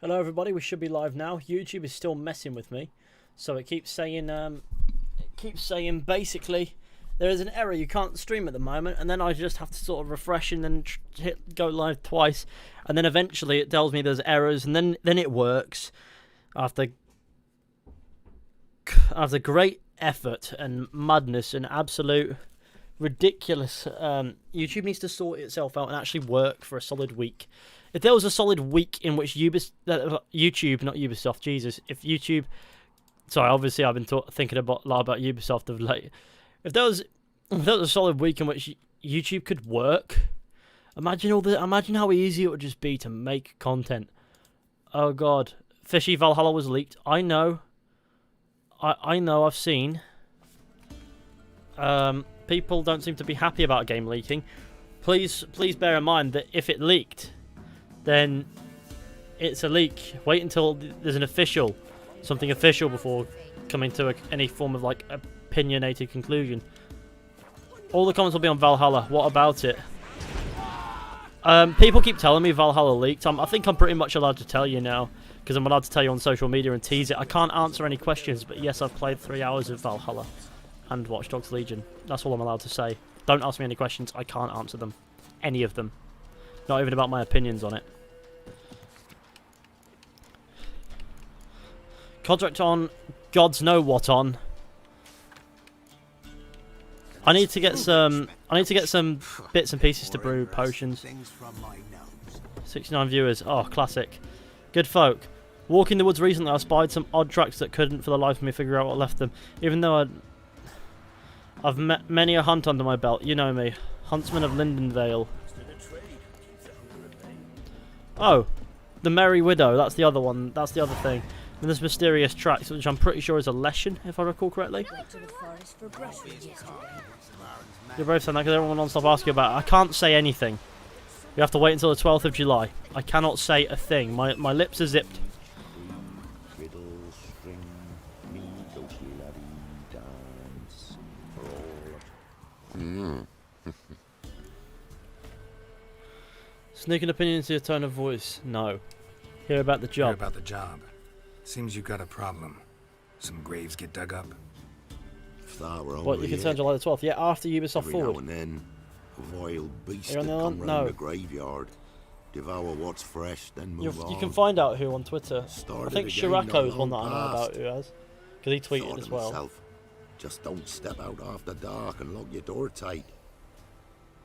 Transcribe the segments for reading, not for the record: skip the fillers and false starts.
Hello everybody, we should be live now. YouTube is still messing with me, so it keeps saying basically there is an error, you can't stream at the moment, and then I just have to sort of refresh and then hit go live twice, and then eventually it tells me there's errors, and then it works after great effort and madness and absolute ridiculous. YouTube needs to sort itself out and actually work for a solid week. If there was a solid week in which YouTube, not Ubisoft, Jesus, if YouTube, sorry, obviously I've been thinking a lot about Ubisoft of late. If there was a solid week in which YouTube could work, imagine how easy it would just be to make content. Oh God, Fishy Valhalla was leaked. I know. I know. I've seen. People don't seem to be happy about a game leaking. Please bear in mind that if it leaked, then it's a leak. Wait until there's something official before coming to any form of like opinionated conclusion. All the comments will be on Valhalla. What about it? People keep telling me Valhalla leaked. I think I'm pretty much allowed to tell you now, because I'm allowed to tell you on social media and tease it. I can't answer any questions, but yes, I've played 3 hours of Valhalla and Watch Dogs Legion. That's all I'm allowed to say. Don't ask me any questions. I can't answer them. Any of them. Not even about my opinions on it. Contract on, gods know what on. I need to get some bits and pieces to brew potions. 69 viewers. Oh, classic. Good folk. Walking the woods recently, I spied some odd tracks that couldn't for the life of me figure out what left them. Even though I've met many a hunt under my belt. You know me. Huntsman of Lindenvale. Oh, the Merry Widow. That's the other one. That's the other thing. And there's mysterious tracks, which I'm pretty sure is a Leshen, if I recall correctly. You're both saying that because everyone non-stop asking about it. I can't say anything. You have to wait until the 12th of July. I cannot say a thing. My lips are zipped. Sneaking opinion into your tone of voice. No. Hear about the job. Hear about the job. Seems you got a problem. Some graves get dug up. If that were what, you can turn July the 12th? Yeah, after Ubisoft every Forward. Now and then, a vile beast You're on that the come on? round No. the graveyard, devour what's fresh, then move on. You can find out who on Twitter. Started I think again, Shirako is not one that I long know about past. who has. Because he tweeted Thought as to well. myself, just don't step out after dark and lock your door tight.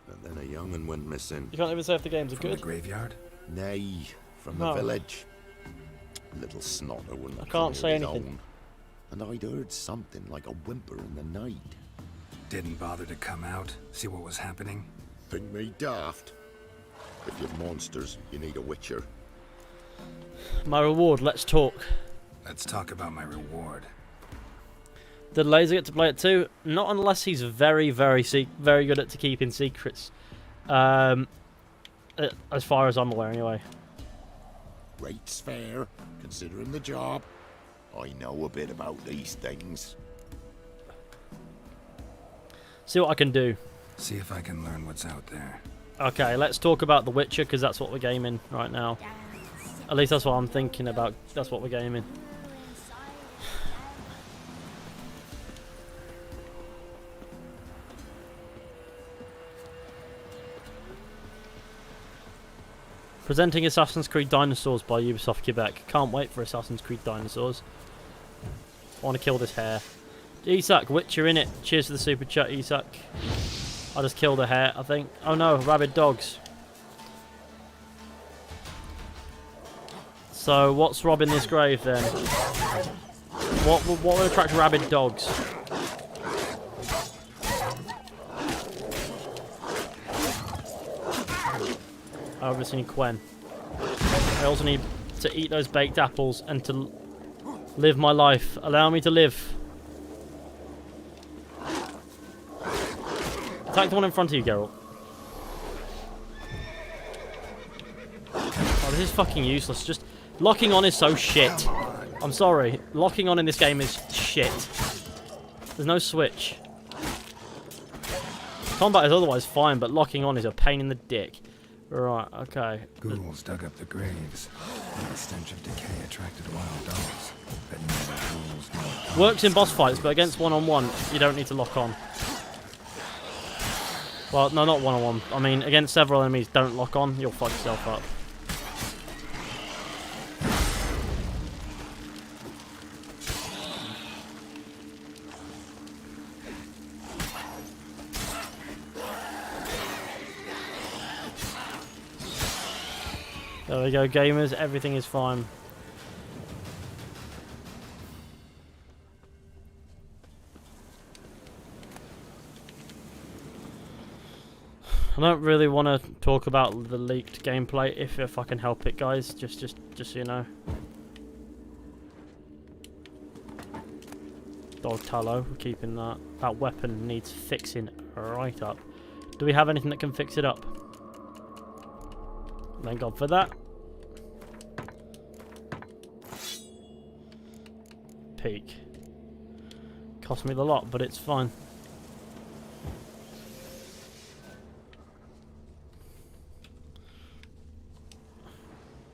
And then a young'un went missing. You can't even say if the games are From good. the graveyard? Nay, from No. the village. Little snotter wouldn't I come can't near say his anything. own. And I'd heard something like a whimper in the night. Didn't bother to come out, see what was happening? Think me daft? If you're monsters, you need a witcher. My reward, let's talk. Let's talk about my reward. Did Laser get to play it too? Not unless he's very, very good at keeping secrets. As far as I'm aware, anyway. Rate's fair, considering the job. I know a bit about these things. See what I can do. See if I can learn what's out there. Okay, let's talk about The Witcher, because that's what we're gaming right now. At least that's what I'm thinking about. That's what we're gaming. Presenting Assassin's Creed Dinosaurs by Ubisoft Quebec. Can't wait for Assassin's Creed Dinosaurs. I want to kill this hare. Isak, Witcher in it. Cheers to the super chat, Isak. I just killed a hare, I think. Oh no, rabid dogs. So, what's robbing this grave then? What would attract rabid dogs? I obviously need Quen. I also need to eat those baked apples and to live my life. Allow me to live. Attack the one in front of you, Geralt. Oh, this is fucking useless. Just locking on is so shit. I'm sorry. Locking on in this game is shit. There's no switch. Combat is otherwise fine, but locking on is a pain in the dick. Right, okay. Ghouls dug up the graves. The stench of decay attracted wild dogs. But neither ghouls nor Works in boss fights, but against one-on-one, you don't need to lock on. Well, no, not one-on-one. I mean, against several enemies, don't lock on. You'll fuck yourself up. There we go, gamers. Everything is fine. I don't really want to talk about the leaked gameplay if I can help it, guys. Just so you know. Dog tallow, we're keeping that. That weapon needs fixing right up. Do we have anything that can fix it up? Thank God for that. Peak. Cost me the lot, but it's fine.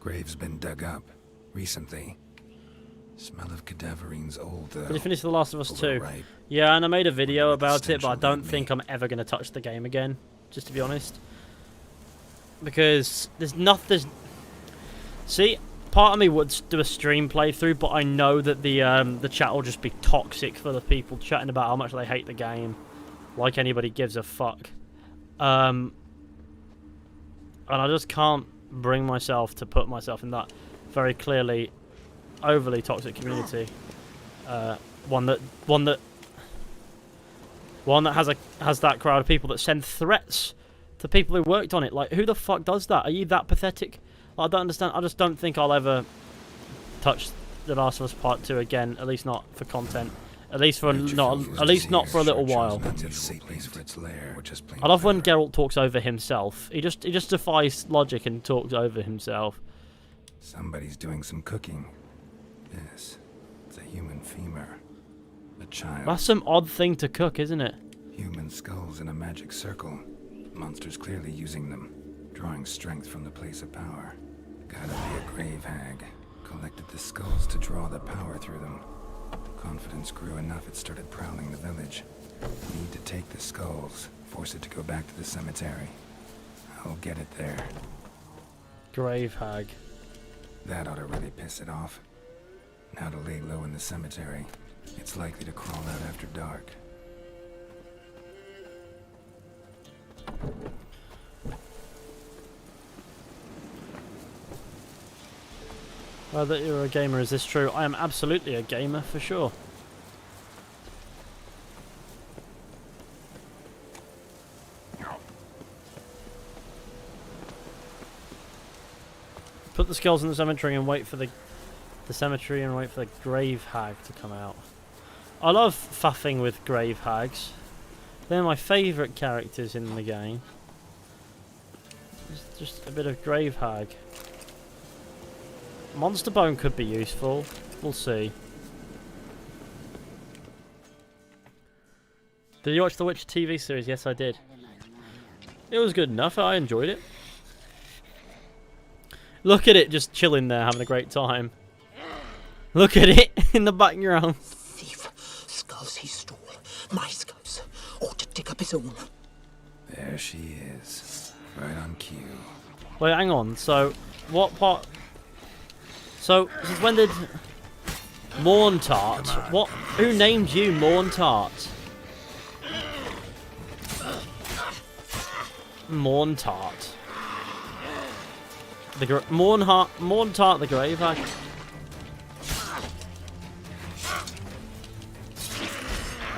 grave's been dug up recently. Smell of cadaverines old though. Did you finish The Last of Us 2? Overripe. Yeah, and I made a video Wonder what about it, but I stench will don't leave think me. I'm ever going to touch the game again, just to be honest. Because there's nothing... See, part of me would do a stream playthrough, but I know that the chat will just be toxic for the people chatting about how much they hate the game. Like anybody gives a fuck. And I just can't bring myself to put myself in that very clearly overly toxic community. One that has that crowd of people that send threats to people who worked on it. Like, who the fuck does that? Are you that pathetic? I don't understand. I just don't think I'll ever touch The Last of Us Part 2 again. At least not for content. At least for not for a little while. I love when Geralt talks over himself. He just defies logic and talks over himself. Somebody's doing some cooking. Yes, it's a human femur. A child. That's some odd thing to cook, isn't it? Human skulls in a magic circle. Monsters clearly using them, drawing strength from the place of power. Gotta be a grave hag. Collected the skulls to draw the power through them. Confidence grew enough it started prowling the village. Need to take the skulls, force it to go back to the cemetery. I'll get it there. Grave hag. That ought to really piss it off. Now to lay low in the cemetery. It's likely to crawl out after dark. That you're a gamer, is this true? I am absolutely a gamer, for sure. Put the skulls in the cemetery and wait for the cemetery and wait for the grave hag to come out. I love faffing with grave hags. They're my favourite characters in the game. Just a bit of grave hag. Monster Bone could be useful. We'll see. Did you watch the Witcher TV series? Yes, I did. It was good enough. I enjoyed it. Look at it just chilling there, having a great time. Look at it in the background. Thief. Skulls he stole. My skulls. Ought to dig up his own. There she is. Right on cue. Wait, hang on. So, what part... So, since when did... Morntart? What? Who named you Morntart? Morntart. Morntart the Grave Hag.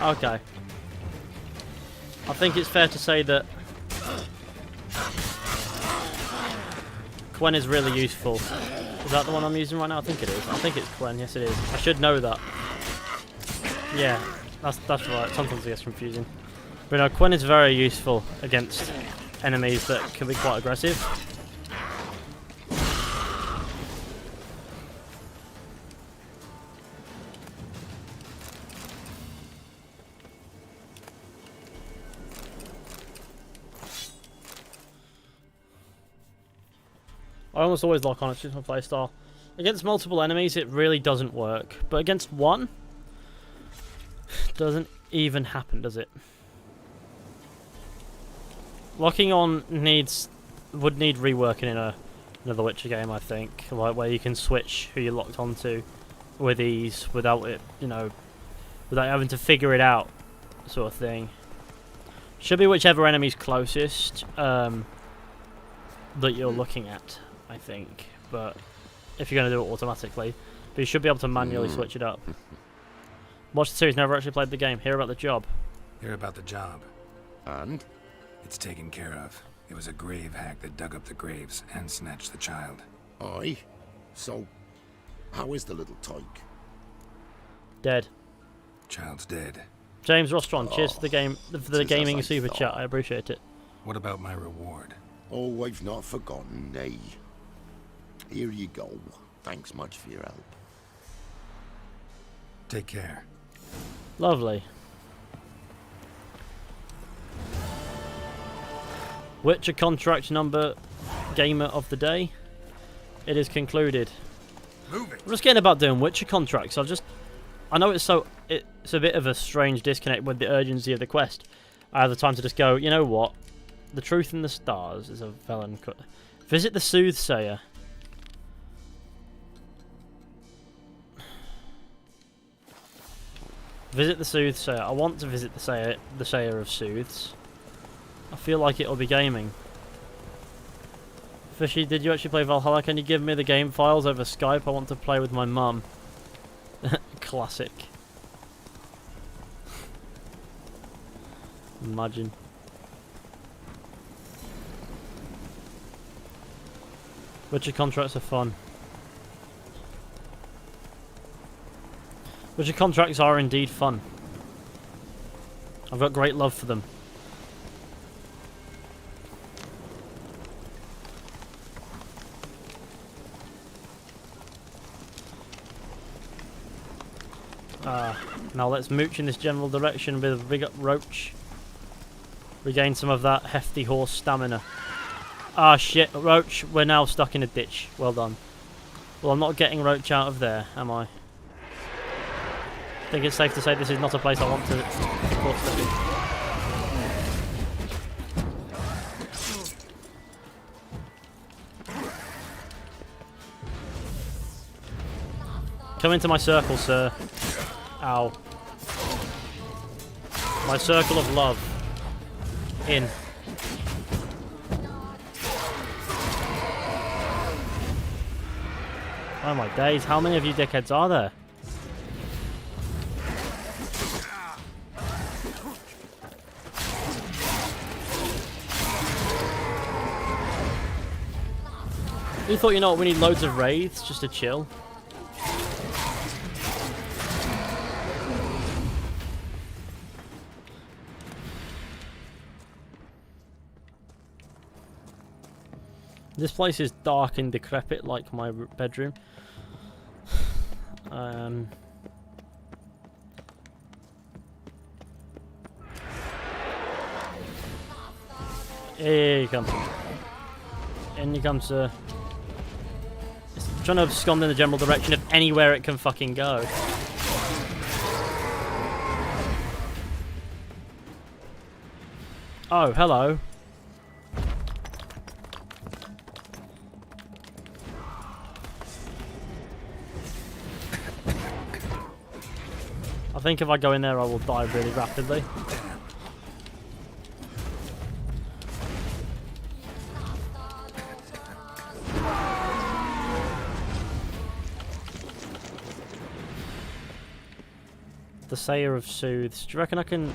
Okay. I think it's fair to say that Quen is really useful. Is that the one I'm using right now? I think it is. I think it's Quen. Yes, it is. I should know that. Yeah, that's right. Sometimes it gets confusing. But no, Quen is very useful against enemies that can be quite aggressive. I almost always lock on. It's just my playstyle. Against multiple enemies, it really doesn't work. But against one, doesn't even happen, does it? Locking on would need reworking in another Witcher game, I think, like where you can switch who you're locked onto with ease without it, without having to figure it out, sort of thing. Should be whichever enemy's closest that you're looking at, I think. But if you're going to do it automatically, but you should be able to manually switch it up. Watch the series, never actually played the game. Hear about the job. Hear about the job. And? It's taken care of. It was a grave hag that dug up the graves and snatched the child. Aye. So, how is the little tyke? Dead. Child's dead. James Rostron, cheers for the game, for the Tis gaming as I super thought. chat. I appreciate it. What about my reward? Oh, I've not forgotten, nay. Here you go. Thanks much for your help. Take care. Lovely. Witcher contract number gamer of the day. It is concluded. Move it! I'm just getting about doing Witcher contracts. I know it's a bit of a strange disconnect with the urgency of the quest. I have the time to just go, you know what? The truth in the stars is a Velen cut. Visit the Soothsayer. Visit the Soothsayer. I want to visit the Sayer of Sooths. I feel like it'll be gaming. Fishy, did you actually play Valhalla? Can you give me the game files over Skype? I want to play with my mum. Classic. Imagine. Witcher contracts are fun. Witcher contracts are indeed fun. I've got great love for them. Now let's mooch in this general direction with rig up Roach. Regain some of that hefty horse stamina. Ah shit, Roach, we're now stuck in a ditch. Well done. Well, I'm not getting Roach out of there, am I? I think it's safe to say this is not a place I want to step in. Come into my circle, sir. Ow. My circle of love. In. Oh my days, how many of you dickheads are there? You thought, you know what, we need loads of wraiths just to chill? This place is dark and decrepit like my bedroom. Here you come. In you come, sir. It's trying to abscond in the general direction of anywhere it can fucking go. Oh, hello. I think if I go in there I will die really rapidly. The Sayer of Sooths. Do you reckon I can...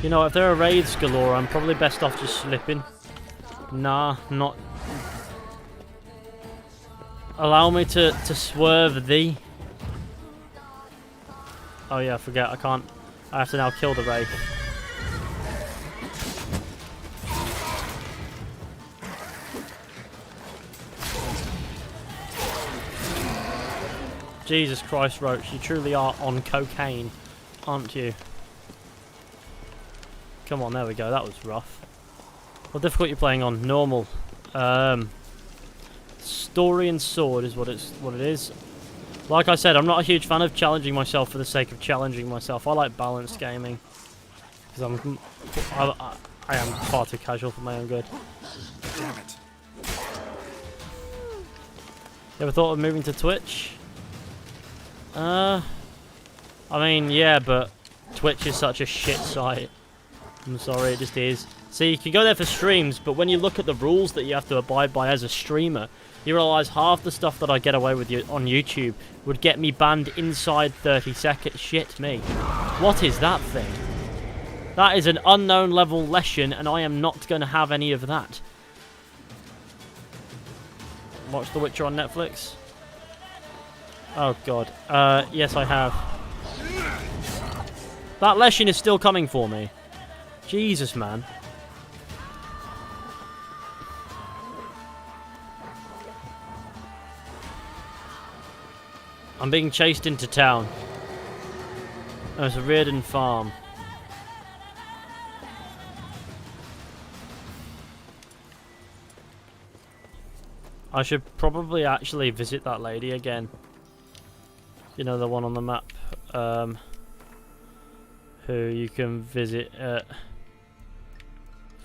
You know, if there are raids galore, I'm probably best off just slipping. Nah, not... Allow me to swerve thee. Oh yeah, I forget, I can't... I have to now kill the wraith. Jesus Christ, Roach, you truly are on cocaine, aren't you? Come on, there we go, that was rough. What difficulty are you playing on? Normal. Story and sword is what it is. Like I said, I'm not a huge fan of challenging myself for the sake of challenging myself. I like balanced gaming. Because I am far too casual for my own good. Damn it. You ever thought of moving to Twitch? I mean, yeah, but Twitch is such a shit site. I'm sorry, it just is. See, you can go there for streams, but when you look at the rules that you have to abide by as a streamer, you realise half the stuff that I get away with on YouTube would get me banned inside 30 seconds. Shit me. What is that thing? That is an unknown level lesson, and I am not going to have any of that. Watch The Witcher on Netflix? Oh god. Yes I have. That lesson is still coming for me. Jesus, man. I'm being chased into town. There's a Reardon farm. I should probably actually visit that lady again. You know, the one on the map. Who you can visit at...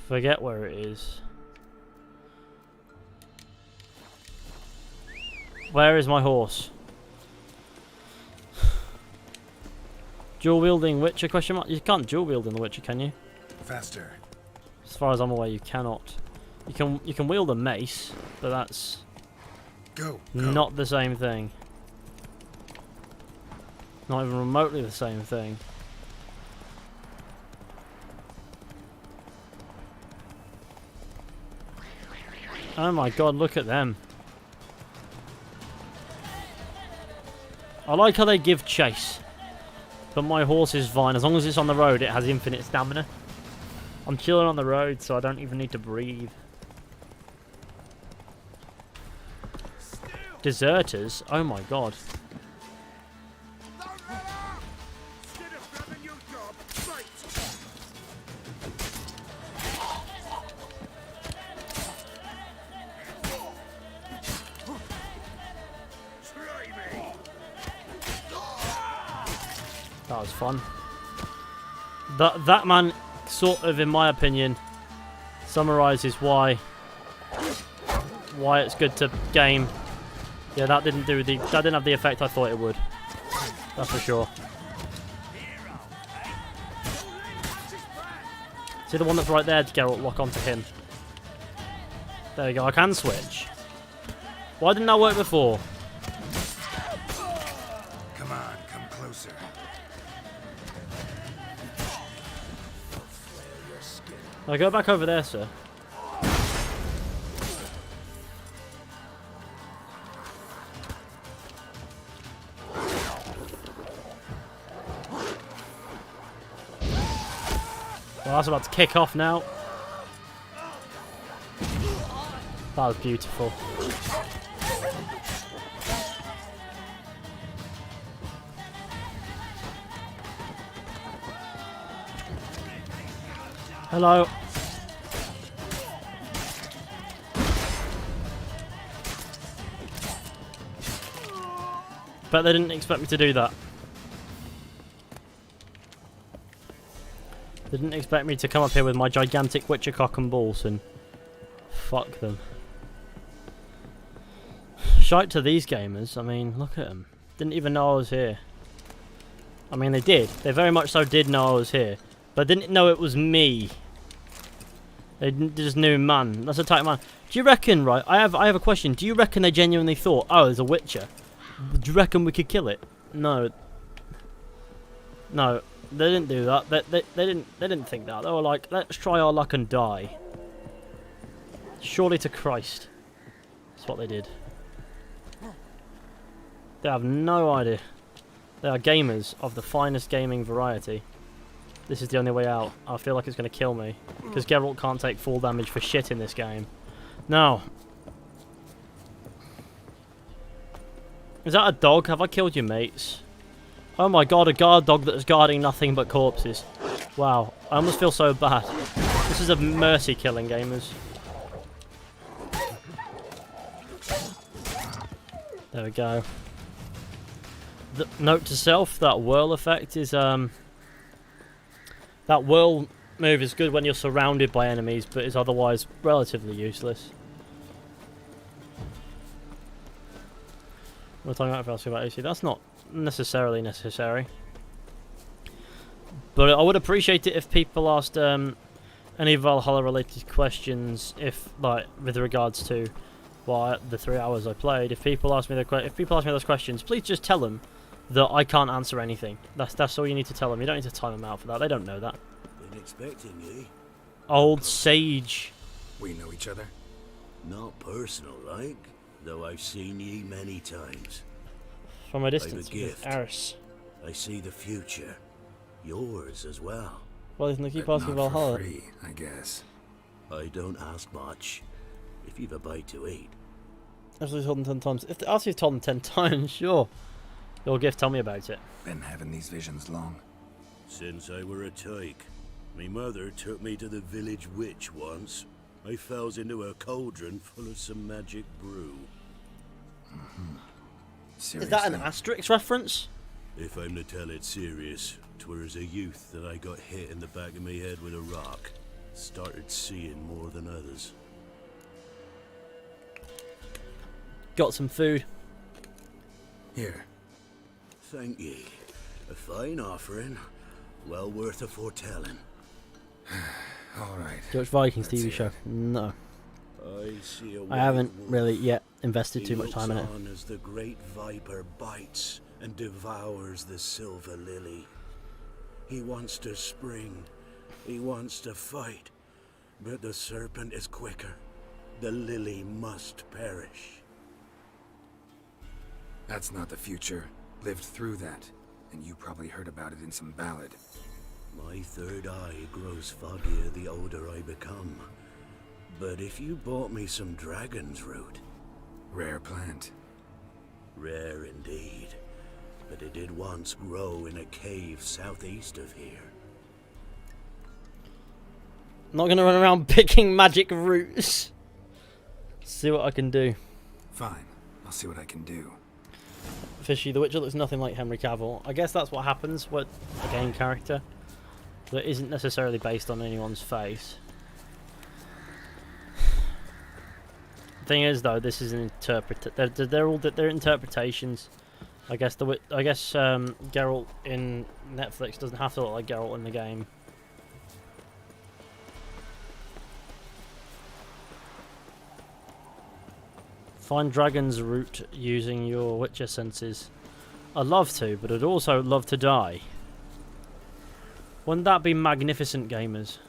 Forget where it is. Where is my horse? Dual wielding Witcher question mark? You can't dual wield in the Witcher, can you? Faster. As far as I'm aware, you cannot. You can wield a mace, but that's Go. not the same thing. Not even remotely the same thing. Oh my god, look at them. I like how they give chase. But my horse is fine. As long as it's on the road, it has infinite stamina. I'm chilling on the road, so I don't even need to breathe. Deserters? Oh my god. That was fun. That man sort of, in my opinion, summarizes why it's good to game. Yeah, that didn't have the effect I thought it would. That's for sure. See the one that's right there, Geralt, lock onto him. There we go, I can switch. Why didn't that work before? Come on, come closer. I'll go back over there, sir. Well, that's about to kick off now. That was beautiful. Hello. Bet they didn't expect me to do that. They didn't expect me to come up here with my gigantic Witcher cock and balls and fuck them. Shite to these gamers. I mean, look at them. Didn't even know I was here. I mean, they did. They very much so did know I was here. But didn't know it was me. They just knew, man. That's a tight man. Do you reckon, right? I have a question. Do you reckon they genuinely thought, oh, there's a Witcher? Do you reckon we could kill it? No. No. They didn't do that. They didn't think that. They were like, let's try our luck and die. Surely to Christ. That's what they did. They have no idea. They are gamers of the finest gaming variety. This is the only way out. I feel like it's going to kill me. Because Geralt can't take full damage for shit in this game. Now. Is that a dog? Have I killed your mates? Oh my god, a guard dog that is guarding nothing but corpses. Wow, I almost feel so bad. This is a mercy killing, gamers. There we go. The note to self, that whirl effect is that whirl move is good when you're surrounded by enemies, but is otherwise relatively useless. We're talking about AC. That's not necessarily necessary. But I would appreciate it if people asked any Valhalla related questions, if like with regards to the 3 hours I played. If people ask me those questions, please just tell them that I can't answer anything. That's all you need to tell them. You don't need to time them out for that. They don't know that. Been expecting ye? Old sage. We know each other? Not personal, like, though I've seen ye many times. From a distance. gift. Arse. I see the future. Yours as well. Well, isn't they keep But asking not for Valhalla? free, I guess. I don't ask much. If you've a bite to eat. After you've told them 10 times. After you've told them 10 times, sure. Your gift, tell me about it. Been having these visions long. Since I were a tyke. Me mother took me to the village witch once. I fells into a cauldron full of some magic brew. Is Seriously. that an Asterix reference? If I'm to tell it serious, 'twere as a youth that I got hit in the back of me head with a rock. Started seeing more than others. Got some food. Here. Thank ye. A fine offering. Well worth a foretelling. All right. George Vikings That's TV it. show. No. I see a I haven't white wolf. really yet invested He too much looks time in it. on as the great viper bites and devours the silver lily. He wants to spring. He wants to fight. But the serpent is quicker. The lily must perish. That's not the future. Lived through that. And you probably heard about it in some ballad. My third eye grows foggier the older I become. But if you bought me some dragon's root, Rare plant. rare indeed, but it did once grow in a cave southeast of here. I'm not gonna run around picking magic roots. See what I can do. Fine. I'll see what I can do. Fishy, the Witcher looks nothing like Henry Cavill. I guess that's what happens with a game character that isn't necessarily based on anyone's face. Thing is, though, this is an they're interpretations. I guess Geralt in Netflix doesn't have to look like Geralt in the game. Find Dragon's Root using your Witcher senses. I'd love to, but I'd also love to die. Wouldn't that be magnificent, gamers?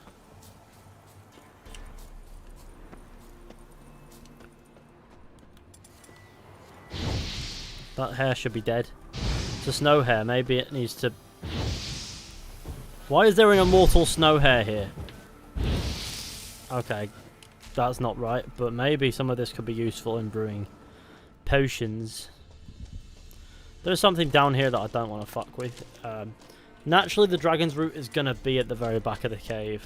That hair should be dead. It's a snow hare. Maybe it needs to... Why is there an immortal snow hare here? Okay, that's not right, but maybe some of this could be useful in brewing potions. There's something down here that I don't want to fuck with. Naturally, the dragon's root is going to be at the very back of the cave.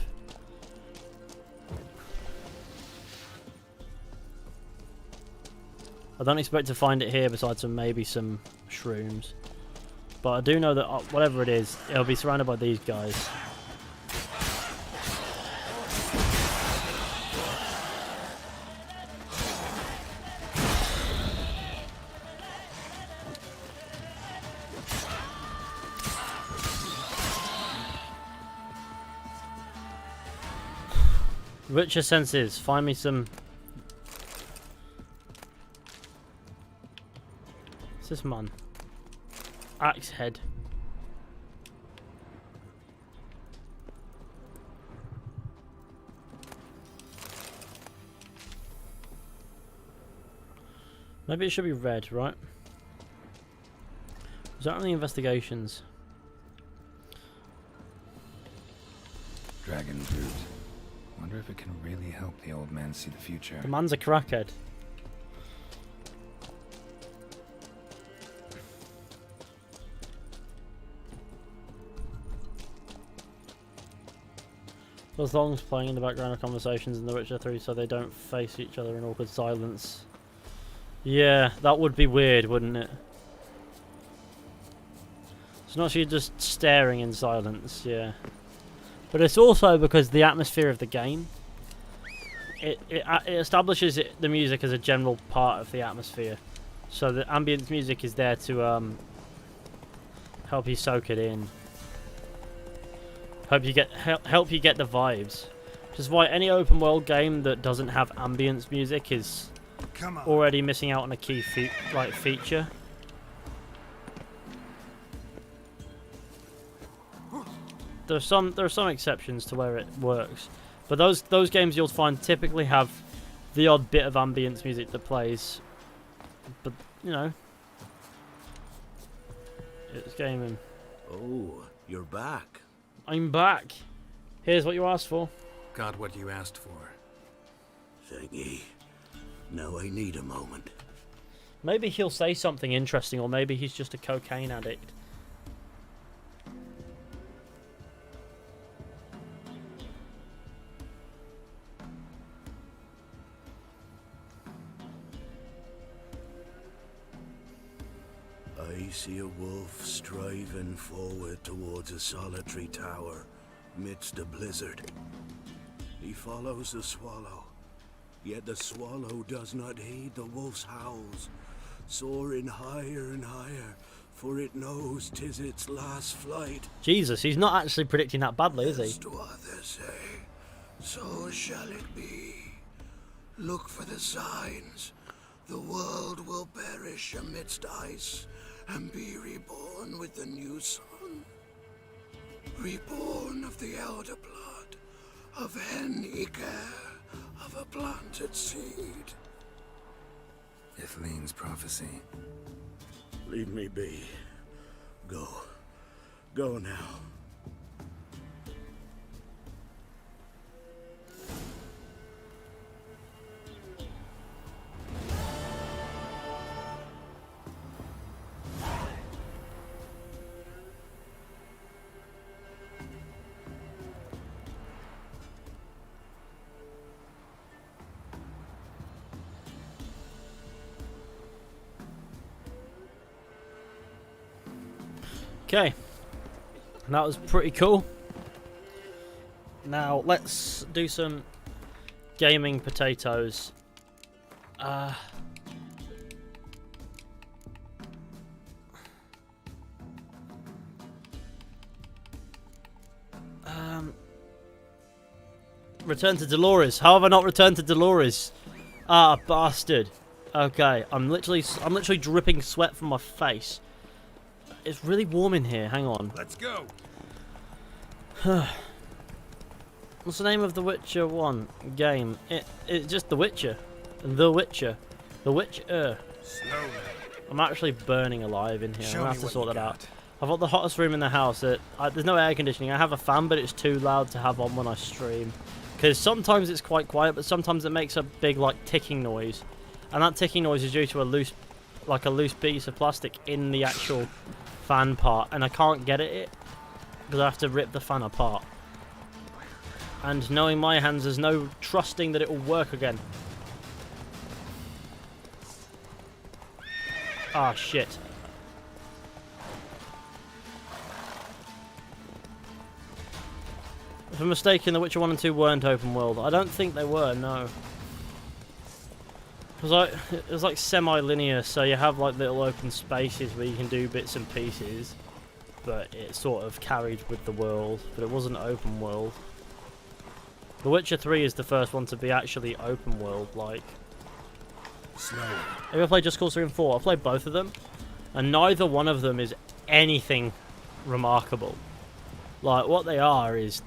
I don't expect to find it here besides maybe some shrooms. But I do know that whatever it is, it'll be surrounded by these guys. Richer senses, find me some... What's this man? Axe head. Maybe it should be red, right? Is that only investigations? Dragon's root. Wonder if it can really help the old man see the future. The man's a crackhead. The songs playing in the background of conversations in The Witcher 3 so they don't face each other in awkward silence. Yeah, that would be weird, wouldn't it? It's not you just staring in silence, yeah. But it's also because the atmosphere of the game, it establishes the music as a general part of the atmosphere. So the ambient music is there to help you soak it in. Help you get the vibes. Which is why any open world game that doesn't have ambience music is already missing out on a key feature. There are some exceptions to where it works, but those games you'll find typically have the odd bit of ambience music that plays. But you know, it's gaming. Oh, you're back. I'm back. Here's what you asked for. Got what you asked for. Thanky. Now I need a moment. Maybe he'll say something interesting, or maybe he's just a cocaine addict. I see a wolf striving forward towards a solitary tower midst a blizzard. He follows the swallow, yet the swallow does not heed the wolf's howls, soaring higher and higher, for it knows 'tis its last flight. Jesus, he's not actually predicting that badly, is he? As do others say, so shall it be. Look for the signs. The world will perish amidst ice and be reborn with the new sun. Reborn of the elder blood, of Hen-Iker, of a planted seed. Ithleen's prophecy. Leave me be. Go. Go now. Okay, that was pretty cool. Now let's do some gaming potatoes. Return to Dolores. How have I not returned to Dolores? Ah, bastard. Okay, I'm literally dripping sweat from my face. It's really warm in here. Hang on. Let's go. What's the name of the Witcher 1 game? It's just The Witcher. The Witcher. The Witcher. Slowly. I'm actually burning alive in here. I'm Show gonna me have to what sort you that out. got. I've got the hottest room in the house. There's no air conditioning. I have a fan, but it's too loud to have on when I stream. Because sometimes it's quite quiet, but sometimes it makes a big ticking noise, and that ticking noise is due to a loose piece of plastic in the actual fan part, and I can't get at it because I have to rip the fan apart. And knowing my hands, there's no trusting that it will work again. Ah, shit. If I'm mistaken, The Witcher 1 and 2 weren't open world. I don't think they were, no. It was like semi-linear, so you have little open spaces where you can do bits and pieces, but it sort of carried with the world, but it wasn't open world. The Witcher 3 is the first one to be actually open world, Slowly. Have you ever played Just Cause 3 and 4? I've played both of them, and neither one of them is anything remarkable. What they are is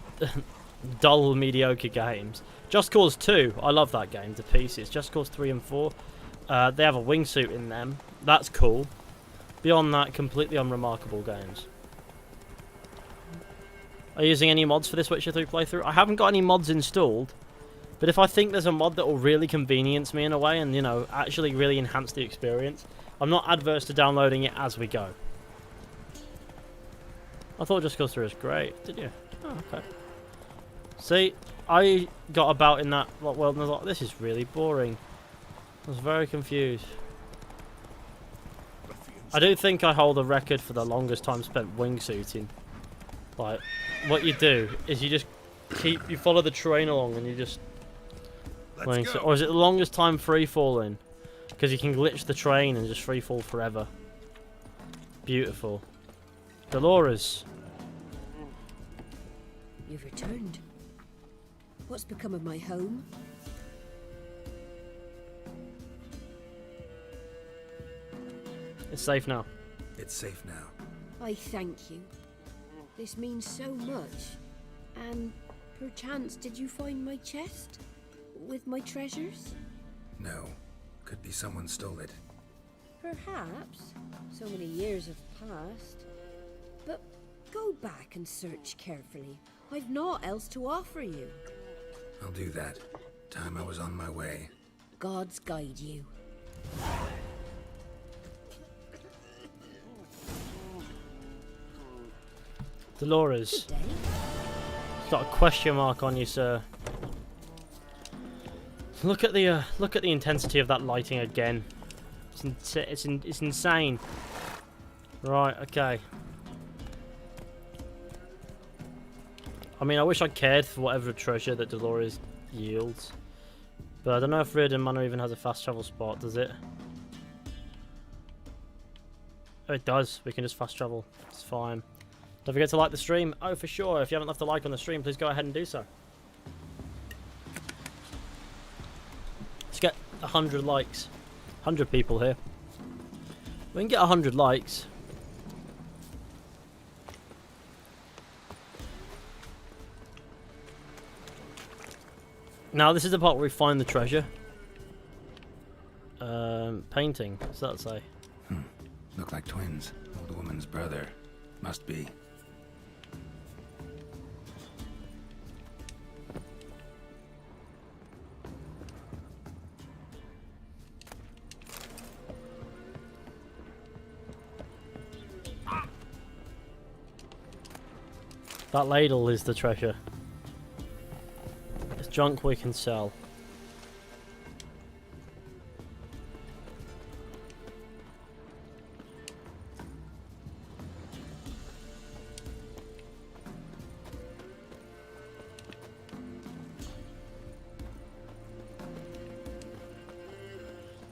dull, mediocre games. Just Cause 2, I love that game to pieces. Just Cause 3 and 4, they have a wingsuit in them. That's cool. Beyond that, completely unremarkable games. Are you using any mods for this Witcher 3 playthrough? I haven't got any mods installed, but if I think there's a mod that will really convenience me in a way and, actually really enhance the experience, I'm not adverse to downloading it as we go. I thought Just Cause 3 was great, did you? Oh, okay. See, I got about in that world and I was like, this is really boring. I was very confused. I do think I hold a record for the longest time spent wingsuiting. Like, what you do is you just you follow the terrain along and you just wingsuit. Or is it the longest time free falling? Because you can glitch the train and just free fall forever. Beautiful. Dolores. You've returned. What's become of my home? It's safe now. It's safe now. I thank you. This means so much. And perchance did you find my chest? With my treasures? No. Could be someone stole it. Perhaps. So many years have passed. But go back and search carefully. I've naught else to offer you. I'll do that. Time I was on my way. Gods guide you. Dolores. Good day. Got a question mark on you, sir. Look at the intensity of that lighting again. It's insane. Right, okay. I mean, I wish I cared for whatever treasure that Dolores yields. But I don't know if Reardon Manor even has a fast travel spot, does it? Oh, it does. We can just fast travel. It's fine. Don't forget to like the stream. Oh, for sure. If you haven't left a like on the stream, please go ahead and do so. Let's get 100 likes. 100 people here. We can get 100 likes. Now, this is the part where we find the treasure. Painting. What's that say? Look like twins. Old woman's brother. Must be. That ladle is the treasure. It's junk we can sell.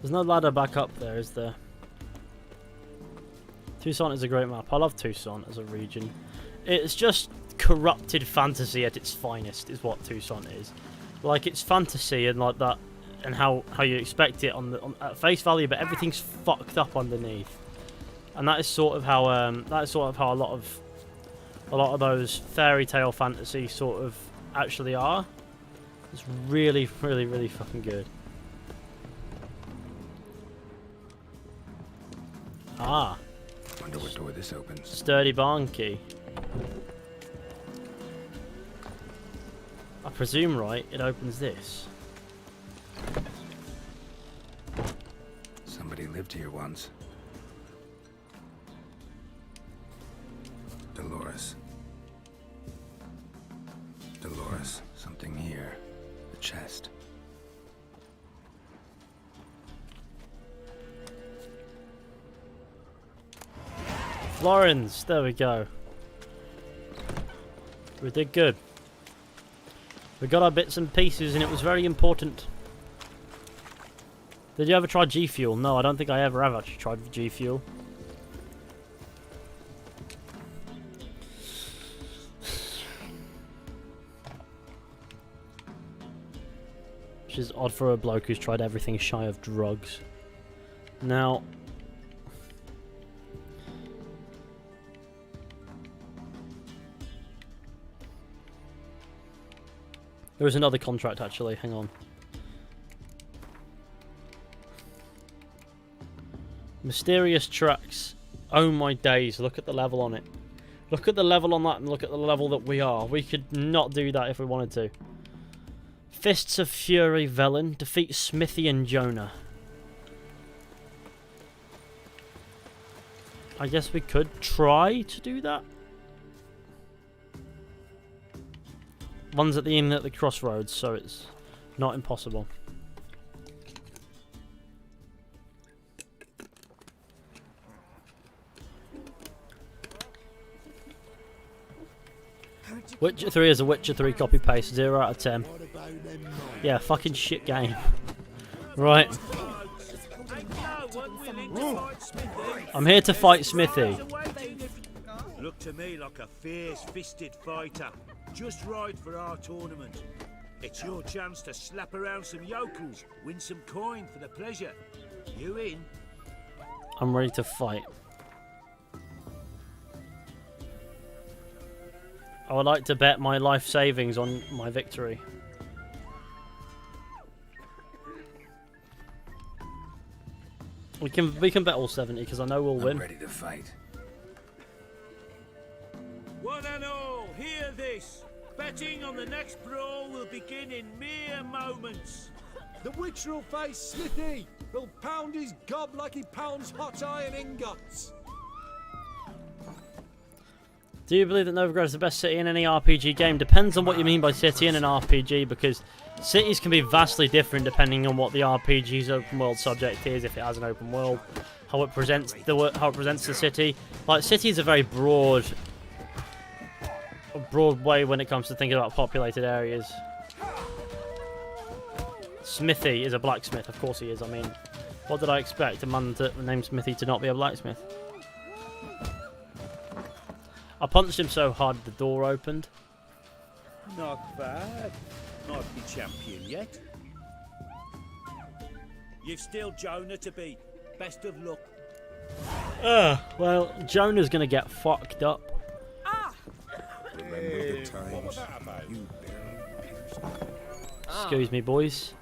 There's no ladder back up there, is there? Tucson is a great map. I love Tucson as a region. It's just corrupted fantasy at its finest, is what Tucson is. Like, it's fantasy and like that, and how you expect it at face value, but everything's fucked up underneath. And that is sort of how a lot of those fairy tale fantasy sort of actually are. It's really, really, really fucking good. Ah. Wonder what door this opens. Sturdy barn key. I presume, right, it opens this. Somebody lived here once. Dolores. Dolores, something here. The chest. Florence, there we go. We did good. We got our bits and pieces and it was very important. Did you ever try G Fuel? No, I don't think I ever have actually tried G Fuel. Which is odd for a bloke who's tried everything shy of drugs. Now, there is another contract actually, hang on. Mysterious tracks. Oh my days, look at the level on it. Look at the level on that and look at the level that we are. We could not do that if we wanted to. Fists of Fury Velen defeat Smithy and Jonah. I guess we could try to do that. One's at the inn at the crossroads, so it's not impossible. Witcher 3 is a Witcher 3 copy paste, 0 out of 10. Yeah, fucking shit game. Right. I'm here to fight Smithy. Look to me like a fierce-fisted fighter, just right for our tournament. It's your chance to slap around some yokels, win some coin for the pleasure. You in? I'm ready to fight. I would like to bet my life savings on my victory. We can bet all 70 because I know we'll I'm win. ready to fight. One and all, hear this. Betting on the next brawl will begin in mere moments. The Witcher will face Smithy. He'll pound his gob like he pounds hot iron ingots. Do you believe that Novigrad is the best city in any RPG game? Depends on what you mean by city in an RPG, because cities can be vastly different depending on what the RPG's open world subject is, if it has an open world, how it presents the city. Like, city is a very broad way when it comes to thinking about populated areas. Smithy is a blacksmith, of course he is. I mean, what did I expect? A man named Smithy to not be a blacksmith? I punched him so hard the door opened. Not bad. Not the champion yet. You've still Jonah to beat. Best of luck. Well, Jonah's gonna get fucked up. Remember the times you Excuse me, boys.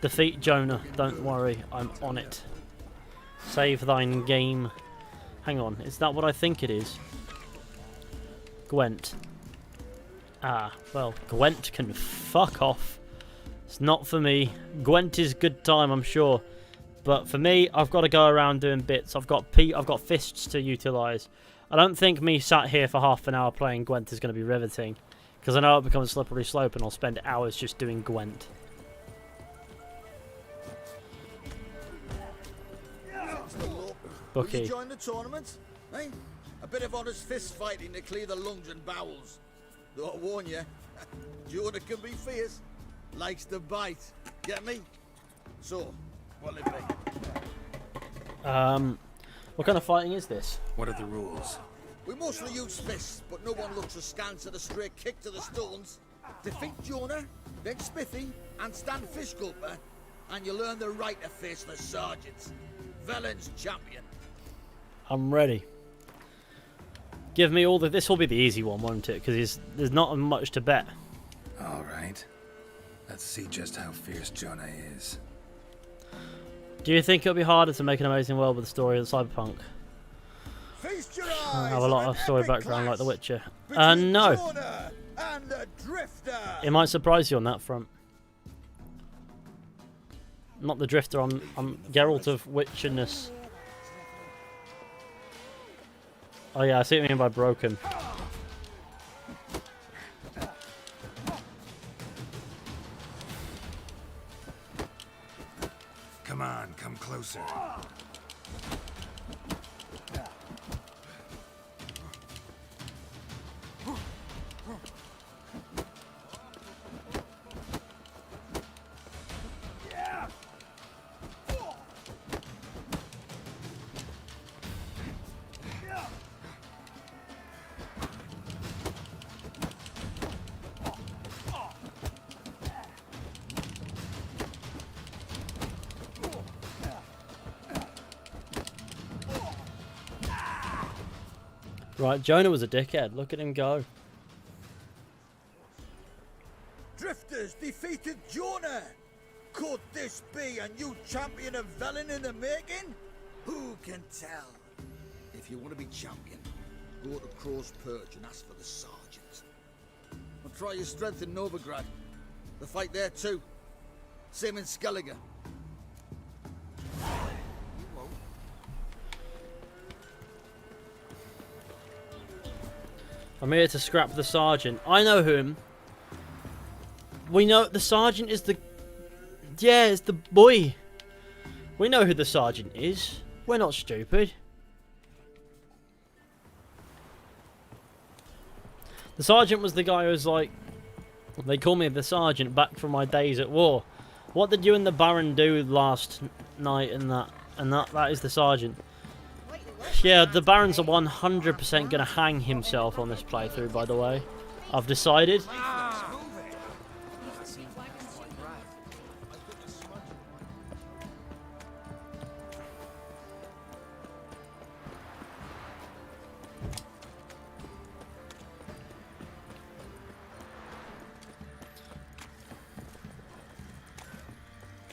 Defeat Jonah. Don't worry, I'm on it. Save thine game. Hang on, is that what I think it is? Gwent. Ah, well, Gwent can fuck off. It's not for me. Gwent is good time, I'm sure. But for me, I've got to go around doing bits. I've got fists to utilise. I don't think me sat here for half an hour playing Gwent is going to be riveting. Because I know it becomes a slippery slope and I'll spend hours just doing Gwent. Will you Bucky. join the tournament? Eh? A bit of honest fist fighting to clear the lungs and bowels. Though I warn you, Jonah can be fierce. Likes to bite. Get me? So, what'll it be? What kind of fighting is this? What are the rules? We mostly use fists, but no one looks askance at a straight kick to the stones. Defeat Jonah, then Smithy, and stand Fish Gulper, and you'll earn the right to face the sergeants. Velen's champion. I'm ready. Give me all the... This will be the easy one, won't it? Because there's not much to bet. All right. Let's see just how fierce Jonah is. Do you think it'll be harder to make an amazing world with the story of Cyberpunk? Feast your I eyes have a lot on of an story epic background like clash The Witcher. between No. Jonah and the Drifter. It might surprise you on that front. Not the Drifter, I'm Geralt of Witcherness. Oh yeah, I see what you mean by broken. Come on, come closer. Right, Jonah was a dickhead. Look at him go. Drifters defeated Jonah. Could this be a new champion of Velen in the making? Who can tell? If you want to be champion, go to Crow's Perch and ask for the sergeant. And try your strength in Novigrad. The fight there too. Same in Skellige. I'm here to scrap the sergeant. I know him. We know the sergeant is the... Yeah, it's the boy. We know who the sergeant is. We're not stupid. The sergeant was the guy who was like, they call me the sergeant back from my days at war. What did you and the Baron do last night and that? And that is the sergeant. Yeah, the Baron's 100% going to hang himself on this playthrough, by the way. I've decided.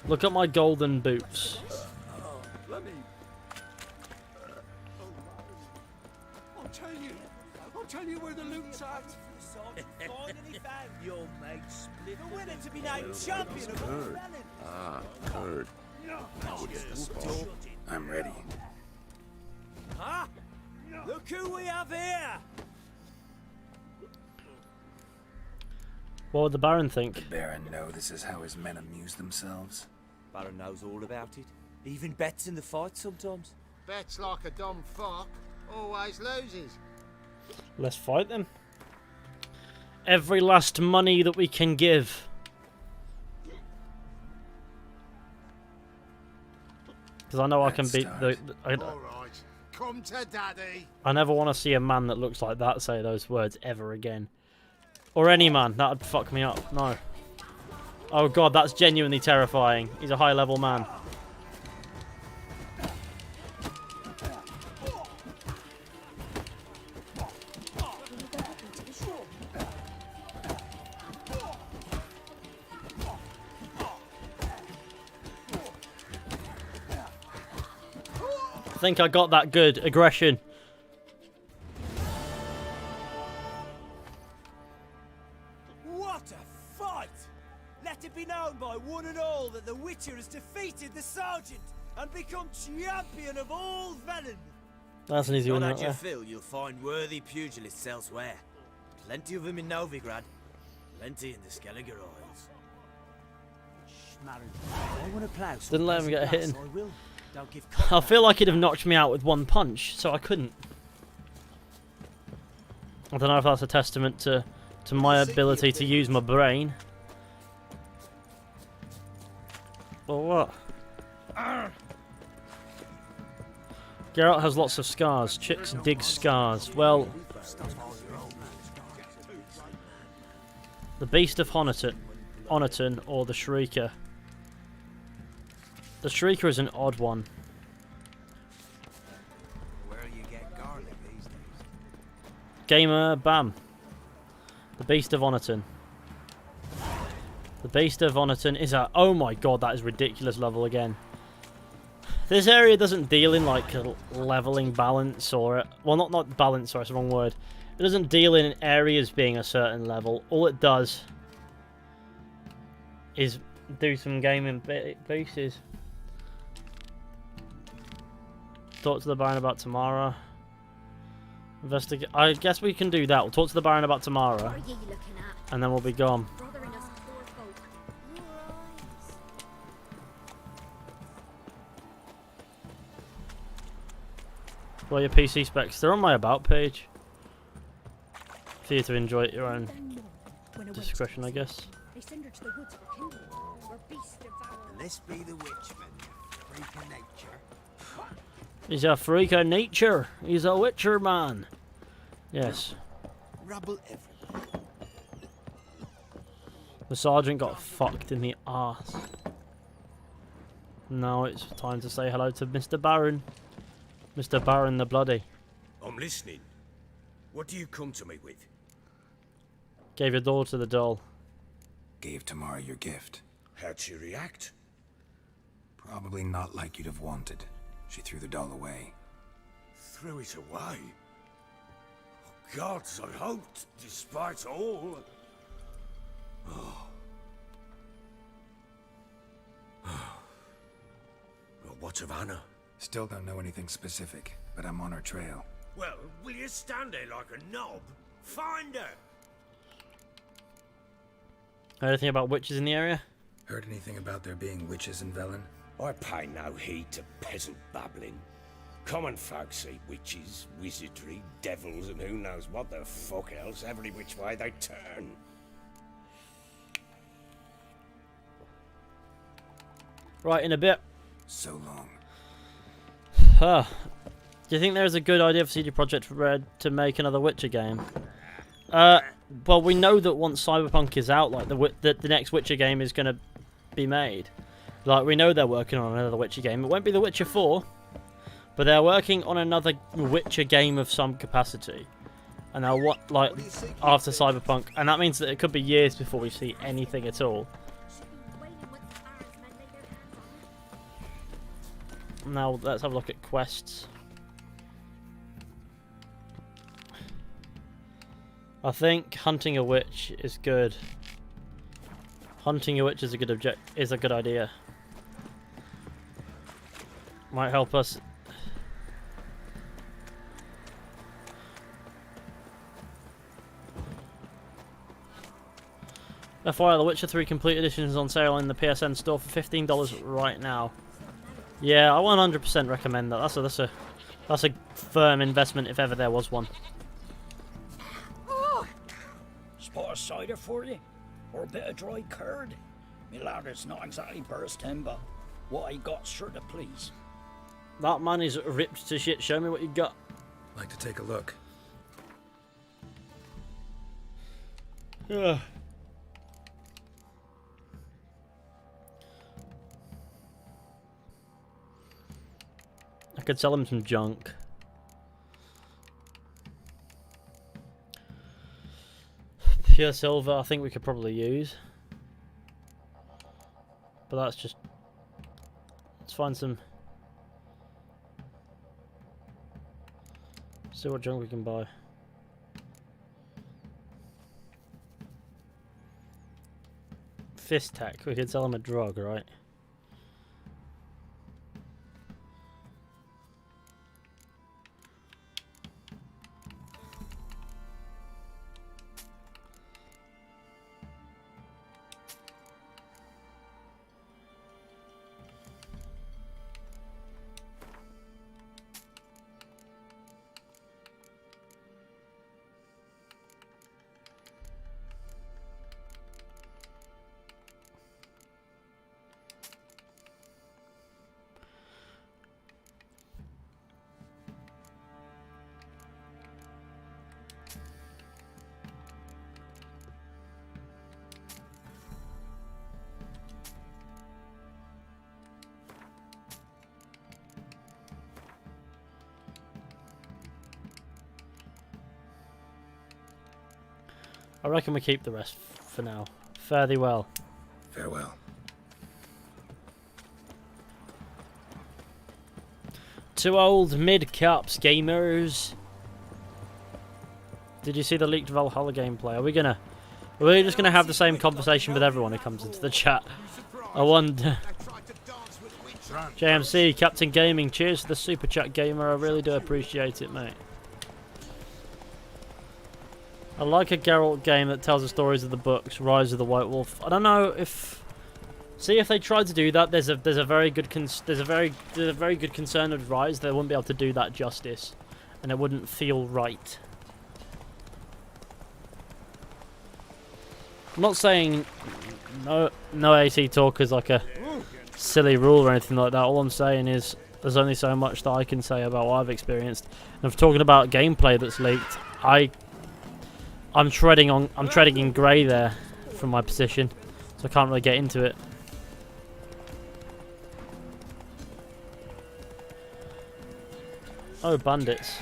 Look at my golden boots. I'll tell you where the loot's at. Finally found your mate Split. The winner to be named champion of all Velen. Ah, heard. Now we get the spot. I'm ready. Huh? Look who we have here! What would the Baron think? The Baron know this is how his men amuse themselves. Baron knows all about it. He even bets in the fight sometimes. Bets like a dumb fuck. Always loses. Let's fight them. Every last money that we can give. Because I know I can beat the... Alright, come to daddy. I never want to see a man that looks like that say those words ever again. Or any man. That would fuck me up. No. Oh god, that's genuinely terrifying. He's a high level man. I think I got that good. Aggression. What a fight! Let it be known by one and all that the Witcher has defeated the Sergeant and become champion of all Velen. That's an easy one Not right at your there. fill, you'll find worthy pugilists elsewhere. Plenty of them in Novigrad. Plenty in the Skelliger Isles. I want to plough. Didn't let him get a hit in. I will. Don't give I feel like he'd have knocked me out with one punch, so I couldn't. I don't know if that's a testament to my ability to use my brain. Or what? Geralt has lots of scars. Chicks dig scars. Well, the Beast of Honiton or the Shrieker. The Shrieker is an odd one. Where you get garlic these days? Gamer Bam. The Beast of Honiton. The Beast of Honiton is a... Oh my god, that is ridiculous level again. This area doesn't deal in like leveling balance or... Well, not balance, sorry, it's the wrong word. It doesn't deal in areas being a certain level. All it does is do some gaming pieces. Talk to the Baron about Tamara. Investigate. I guess we can do that. We'll talk to the Baron about Tamara. What are you looking at? And then we'll be gone. Bothering us poor folk. Your eyes. Well, your PC specs, they're on my About page. For you to enjoy at your own discretion, I guess. They send her to the woods for kindling, where beasts devour. This be the witchman, freak of nature. He's a freak of nature. He's a Witcher man. Yes. Rubble everywhere. The sergeant got fucked in the arse. Now it's time to say hello to Mr. Baron. Mr. Baron the Bloody. I'm listening. What do you come to me with? Gave your daughter the doll. Gave Tamara your gift. How'd she react? Probably not like you'd have wanted. She threw the doll away. Threw it away? Oh, gods, I hoped, despite all... Well, what of Anna? Still don't know anything specific, but I'm on her trail. Well, will you stand there like a knob? Find her! Heard anything about witches in the area? Heard anything about there being witches in Velen? I pay no heed to peasant babbling. Common folk see witches, wizardry, devils, and who knows what the fuck else every which way they turn. Right, in a bit. So long. Do you think there's a good idea for CD Projekt Red to make another Witcher game? Well, we know that once Cyberpunk is out, like the next Witcher game is going to be made. Like, we know they're working on another Witcher game. It won't be The Witcher 4, but they're working on another Witcher game of some capacity. And now what, like, after Cyberpunk, and that means that it could be years before we see anything at all. Now let's have a look at quests. I think hunting a witch is good. Hunting a witch is a good idea. Might help us. FYI, The Witcher 3 Complete Edition is on sale in the PSN store for $15 right now. Yeah, I 100% recommend that. That's a firm investment if ever there was one. Spot of cider for you? Or a bit of dry curd? Me lad, it's not exactly bursting, but what I got sure to please. That man is ripped to shit. Show me what you got. Like to take a look. Yeah. I could sell him some junk. Pure silver, I think we could probably use. But that's just... Let's find some... See what junk we can buy. Fist tech, we could sell him a drug, right? I reckon we keep the rest for now. Fare thee well. Farewell. Two old mid-caps gamers. Did you see the leaked Valhalla gameplay? Are we just gonna have the same conversation with everyone who comes into the chat? I wonder. JMC, Captain Gaming, cheers for the super chat, gamer. I really do appreciate it, mate. I like a Geralt game that tells the stories of the books. Rise of the White Wolf. I don't know if... See, if they tried to do that, there's a very good concern of Rise. They wouldn't be able to do that justice, and it wouldn't feel right. I'm not saying no AT talk is like a silly rule or anything like that. All I'm saying is there's only so much that I can say about what I've experienced. And if talking about gameplay that's leaked, I'm treading in grey there from my position, so I can't really get into it. Oh, bandits.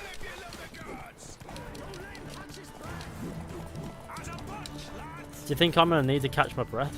Do you think I'm gonna need to catch my breath?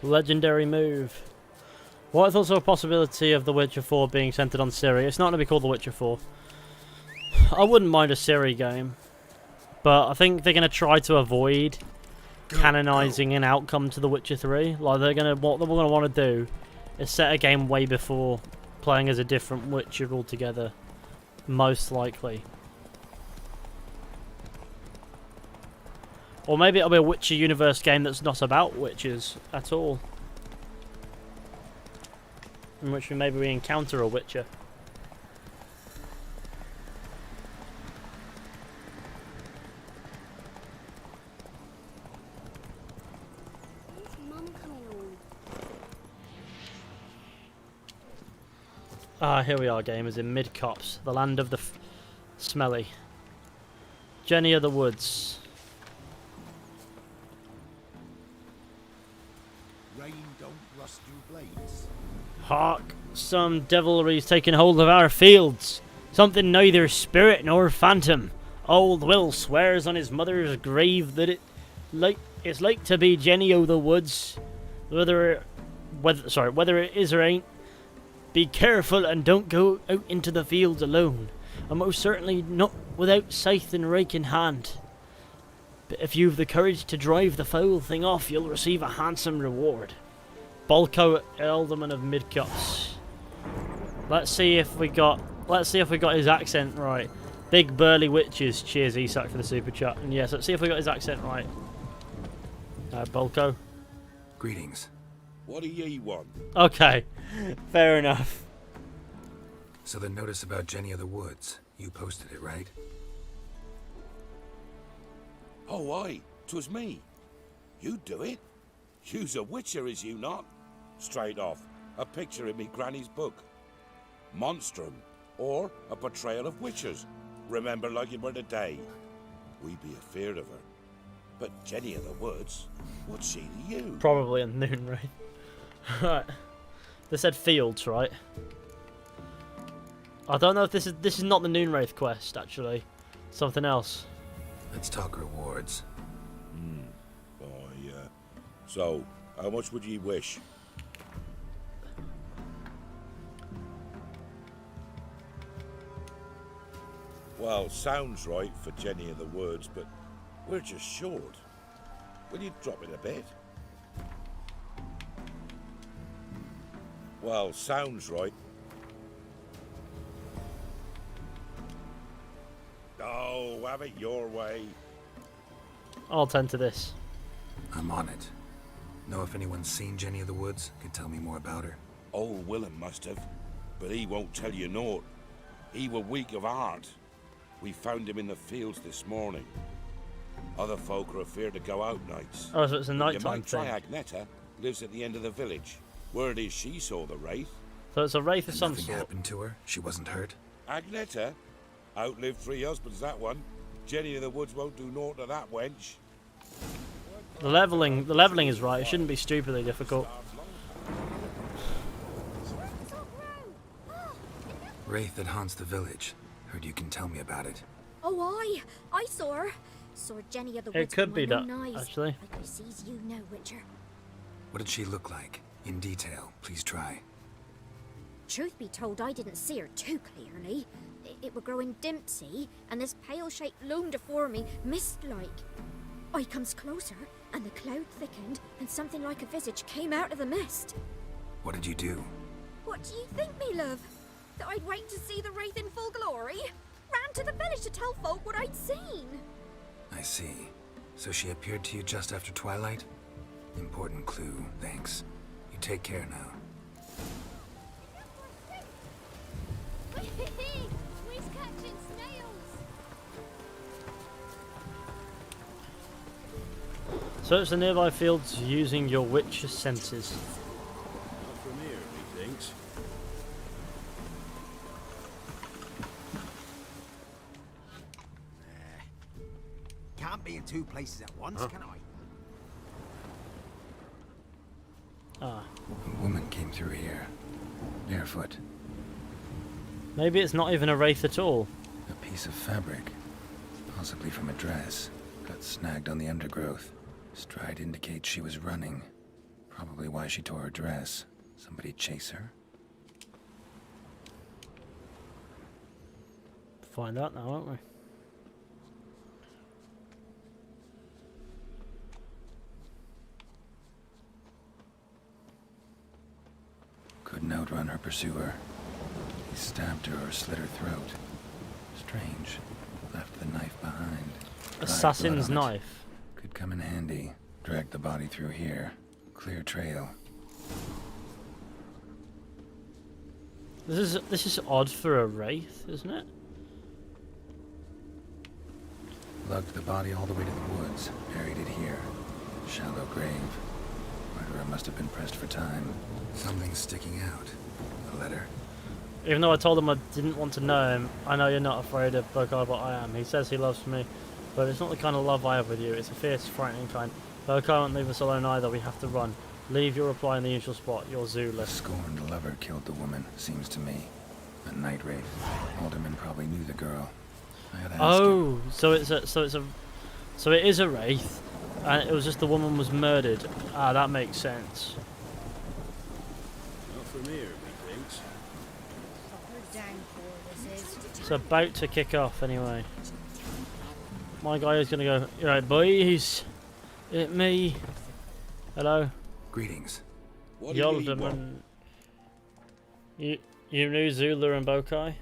Legendary move. What if also a possibility of The Witcher 4 being centered on Ciri? It's not going to be called The Witcher 4. I wouldn't mind a Ciri game, but I think they're going to try to avoid canonizing an outcome to The Witcher 3. Like what they're going to want to do is set a game way before playing as a different Witcher altogether, most likely. Or maybe it'll be a Witcher universe game that's not about witches at all, in which maybe we encounter a Witcher. Ah, here we are, gamers, in Mid-Copse, the land of the smelly. Jenny of the Woods. Rain don't rust your blades. Hark! Some devilry's taken hold of our fields. Something neither spirit nor phantom. Old Will swears on his mother's grave that it's like to be Jenny o' the Woods. Whether it is or ain't, be careful and don't go out into the fields alone. And most certainly not without scythe and rake in hand. But if you've the courage to drive the foul thing off, you'll receive a handsome reward. Bolko, Alderman of Mid-Copse. Let's see if we got his accent right. Big burly witches. Cheers, Isak, for the super chat. And yes, let's see if we got his accent right. Bolko. Greetings. What do ye want? Okay, fair enough. So the notice about Jenny of the Woods, you posted it, right? Oh, aye, 'twas me. You do it? You's a witcher, is you not? Straight off, a picture in me granny's book. Monstrum, or a portrayal of witchers. Remember like it were the day. We be afeard of her. But Jenny of the Woods, what's she to you? Probably a noon raid. Right. They said fields, right? I don't know if this is not the Noonwraith quest, actually. Something else. Let's talk rewards. Oh, yeah. So, how much would ye wish? Well, sounds right for Jenny of the Woods, but we're just short. Will you drop it a bit? Well, sounds right. Oh, have it your way. I'll tend to this. I'm on it. Know if anyone's seen Jenny of the Woods? Could tell me more about her. Old Willem must have, but he won't tell you naught. He were weak of heart. We found him in the fields this morning. Other folk are afeard to go out nights. Oh, so it's a nighttime thing. You might try thing. Agneta. Lives at the end of the village. Word is she saw the wraith. So it's a wraith of some Nothing sort. happened to her? She wasn't hurt? Agneta? Outlived 3 husbands, that one. Jenny of the Woods won't do naught to that wench. The leveling is right. It shouldn't be stupidly difficult. Wraith that haunts the village. Heard you can tell me about it. Oh, I saw her. Saw Jenny of the Woods. It could be with that, my own eyes. actually. Like I sees you know, Witcher. What did she look like? In detail, please try. Truth be told, I didn't see her too clearly. It were growing dimpsy, and this pale shape loomed afore me, mist-like. I comes closer, and the cloud thickened, and something like a visage came out of the mist. What did you do? What do you think, me love? That I'd wait to see the wraith in full glory? Ran to the village to tell folk what I'd seen. I see. So she appeared to you just after twilight? Important clue, thanks. You take care now. We's catching snails. Search the nearby fields using your witch senses. Not from here, methinks. Can't be in 2 places at once, can I? Ah. A woman came through here. Barefoot. Maybe it's not even a wraith at all. A piece of fabric. Possibly from a dress. Got snagged on the undergrowth. Stride indicates she was running. Probably why she tore her dress. Somebody chase her? Find out now, won't we? Couldn't outrun her pursuer. He stabbed her or slit her throat. Strange. Left the knife behind. Dried Assassin's blood on it. knife. Could come in handy. Drag the body through here. Clear trail. This is odd for a wraith, isn't it? Lugged the body all the way to the woods. Buried it here. Shallow grave. Murderer must have been pressed for time. Something's sticking out. A letter. Even though I told him I didn't want to know him, I know you're not afraid of Bokai, but I am. He says he loves me, but it's not the kind of love I have with you. It's a fierce, frightening kind. Bokai won't leave us alone either. We have to run. Leave your reply in the usual spot. Your Zula. Scorned lover killed the woman, seems to me. A night wraith. Alderman probably knew the girl. I gotta ask him. Oh, so it is a wraith, and it was just the woman was murdered. Ah, that makes sense. Not from here, methinks. It's about to kick off anyway. My guy is gonna go. You're right, boys. It me. Hello. Greetings. What do you want? Yolderman. You knew Zula and Bokai?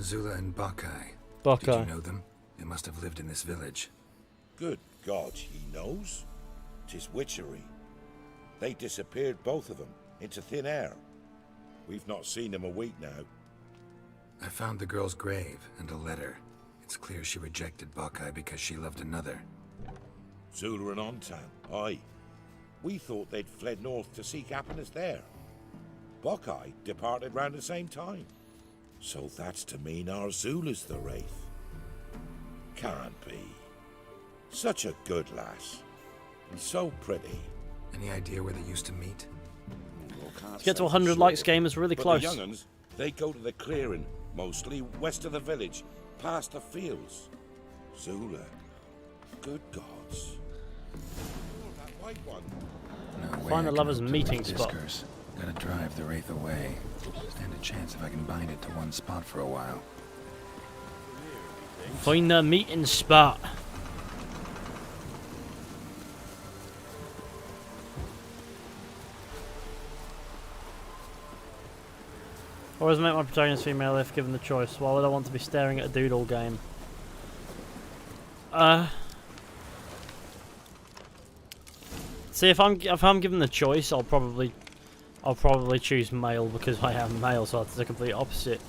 Zula and Bokai. Bokai. Did you know them? They must have lived in this village. Good God, he knows? 'Tis witchery. They disappeared, both of them, into thin air. We've not seen them a week now. I found the girl's grave and a letter. It's clear she rejected Bokai because she loved another. Zula and Ontan, aye. We thought they'd fled north to seek happiness there. Bokai departed round the same time. So that's to mean our Zula's the wraith. Can't be. Such a good lass. And so pretty. Any idea where they used to meet? To get to 100 likes, game is really But close. the young'uns, they go to the clearing, mostly west of the village, past the fields. Zula. Good gods. That white one. No way Find I the can lovers' hope to meeting lift spot. Discourse. Gotta drive the wraith away. Stand a chance if I can bind it to one spot for a while. Find the meeting spot. Always make my protagonist female if given the choice. Why would I want to be staring at a dude all game? See, if I'm given the choice, I'll probably choose male because I am male, so that's the complete opposite.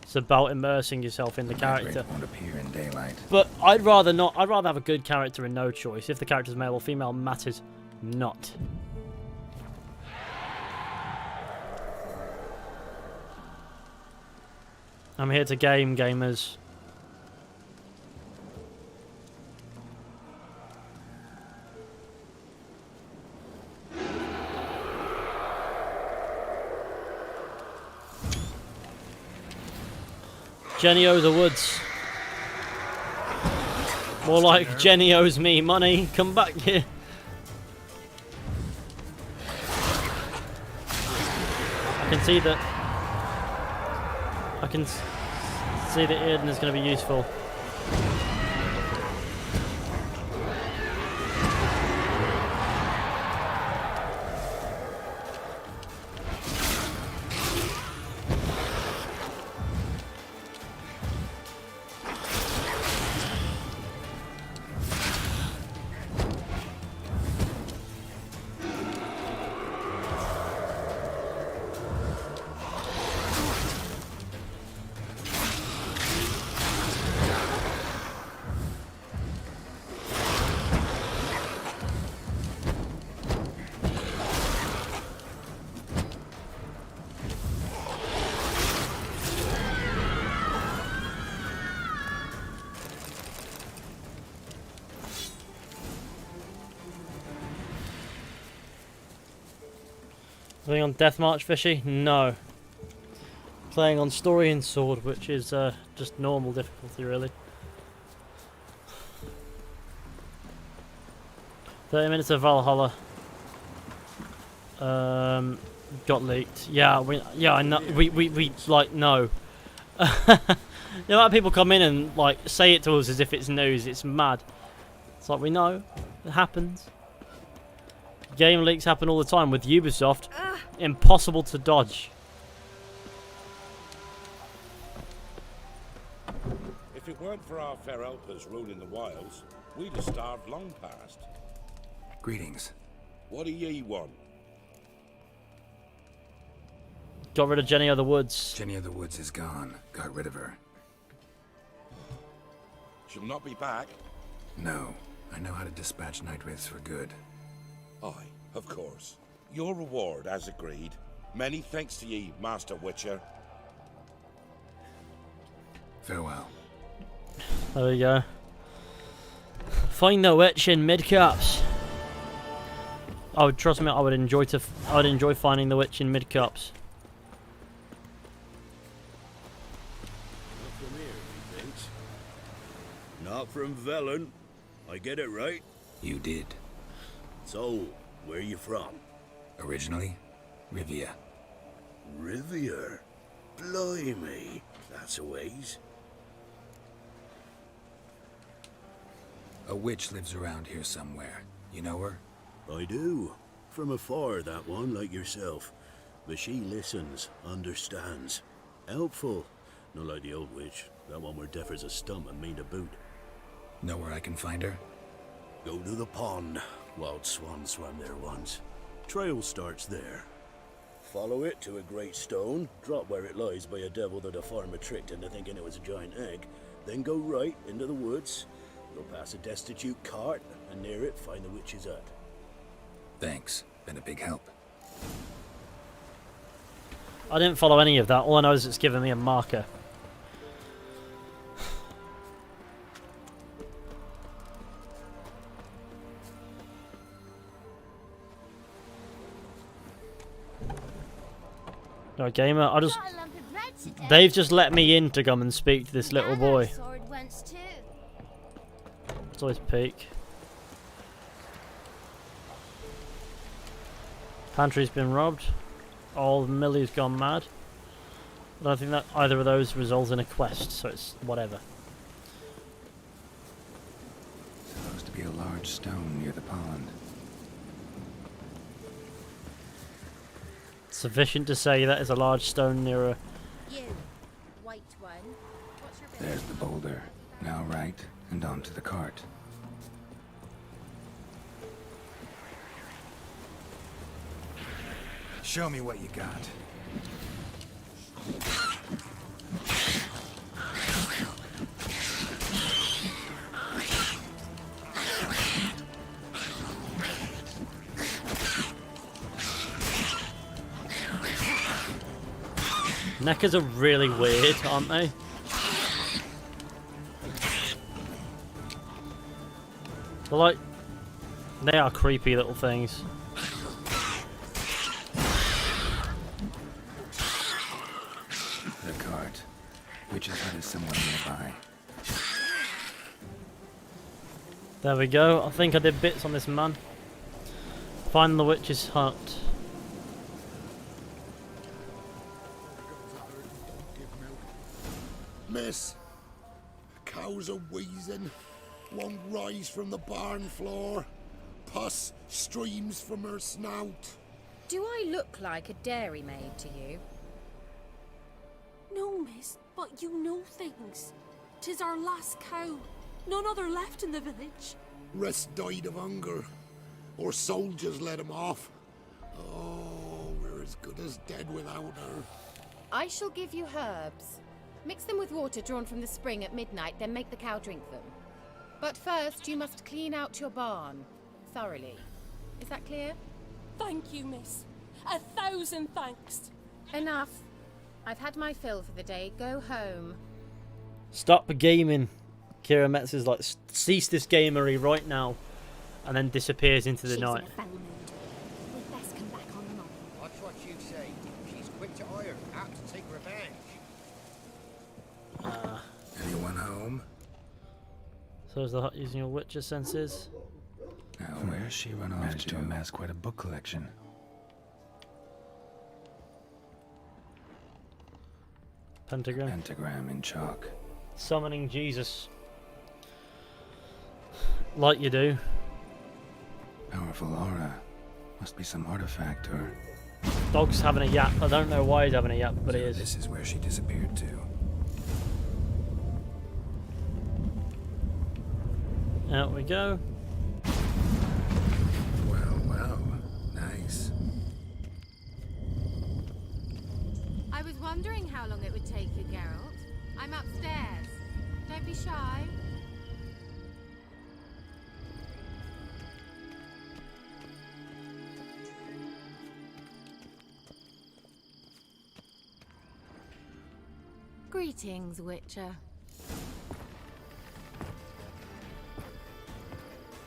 It's about immersing yourself in the character. Won't appear in daylight. But I'd rather not. I'd rather have a good character and no choice. If the character's male or female matters not. I'm here to game, gamers. Jenny O the woods. More like Jenny owes me money. Come back here. I can see that. I can see that Eden is going to be useful. Playing on Death March, Fishy? No. Playing on Story and Sword, which is just normal difficulty, really. 30 minutes of Valhalla. Got leaked. Yeah, I know. We like no. The amount of people come in and like say it to us as if it's news. It's mad. It's like we know it happens. Game leaks happen all the time with Ubisoft. Impossible to dodge. If it weren't for our fair helpers ruling the wilds, we'd have starved long past. Greetings. What do ye want? Got rid of Jenny of the Woods. Jenny of the Woods is gone. Got rid of her. She'll not be back. No. I know how to dispatch night wraiths for good. Aye, of course. Your reward, as agreed. Many thanks to ye, Master Witcher. Farewell. There we go. Find the witch in mid-cups. I would trust me. I would enjoy finding the witch in mid-cups. Not from here, he thinks. Not from Velen. I get it right? You did. So, where you from? Originally, Rivia. Rivia? Blimey. That's a ways. A witch lives around here somewhere. You know her? I do. From afar, that one, like yourself. But she listens, understands. Helpful. Not like the old witch. That one were deaf as a stump and mean to boot. Know where I can find her? Go to the pond. Wild swans swam there once. Trail starts there. Follow it to a great stone, drop where it lies by a devil that a farmer tricked into thinking it was a giant egg, then go right into the woods. You'll pass a destitute cart, and near it find the witch's hut. Thanks. Been a big help. I didn't follow any of that. All I know is it's given me a marker. No, gamer, they've just let me in to come and speak to this little boy. Let's always peek. Pantry's been robbed. Old Millie's gone mad. I don't think that either of those results in a quest, so it's whatever. Supposed to be a large stone near the pond. Sufficient to say that is a large stone near a... You, white one. What's your There's the boulder. Now right, and onto the cart. Show me what you got. Neckers are really weird, aren't they? They're like... They are creepy little things. The cart. Witch's hut is somewhere nearby. There we go. I think I did bits on this man. Find the witch's hut. Miss, cows are wheezing, won't rise from the barn floor, pus streams from her snout. Do I look like a dairymaid to you? No, miss, but you know things. 'Tis our last cow. None other left in the village. Rest died of hunger, or soldiers let him off. Oh, we're as good as dead without her. I shall give you herbs. Mix them with water drawn from the spring at midnight, then make the cow drink them. But first, you must clean out your barn thoroughly. Is that clear? Thank you, miss. 1,000 thanks. Enough. I've had my fill for the day. Go home. Stop gaming. Kira Metz is like, cease this gamery right now. And then disappears into the night. We'd best come back on the mob. Watch what you say. She's quick to ire, apt to take revenge. Anyone home? So is the hut using your Witcher senses? Now, where's she run off Managed to amass quite a book collection. Pentagram. Pentagram in chalk. Summoning Jesus. Like you do. Powerful aura. Must be some artifact or... Dog's having a yap. I don't know why he's having a yap, but he is. This is where she disappeared to. Out we go. Well. Nice. I was wondering how long it would take you, Geralt. I'm upstairs. Don't be shy. Greetings, Witcher.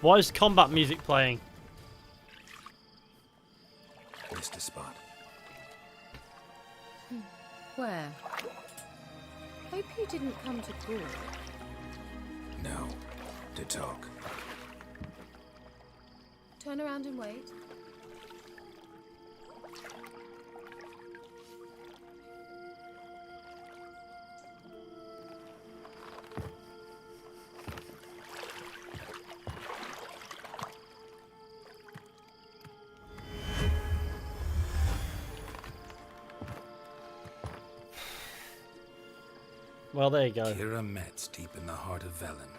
Why is combat music playing? Missed a spot. Where? Hope you didn't come to Gaul. No. To talk. Turn around and wait. Well, there you go. Kira Metz, deep in the heart of Velen.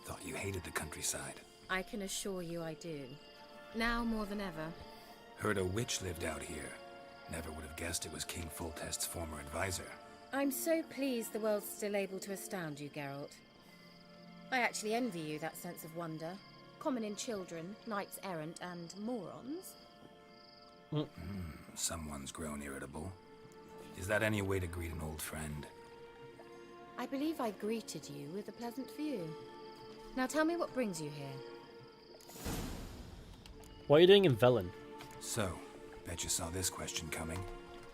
Thought you hated the countryside. I can assure you I do. Now more than ever. Heard a witch lived out here. Never would have guessed it was King Foltest's former advisor. I'm so pleased the world's still able to astound you, Geralt. I actually envy you that sense of wonder. Common in children, knights errant, and morons. Someone's grown irritable. Is that any way to greet an old friend? I believe I greeted you with a pleasant view. Now tell me what brings you here. What are you doing in Velen? So, bet you saw this question coming.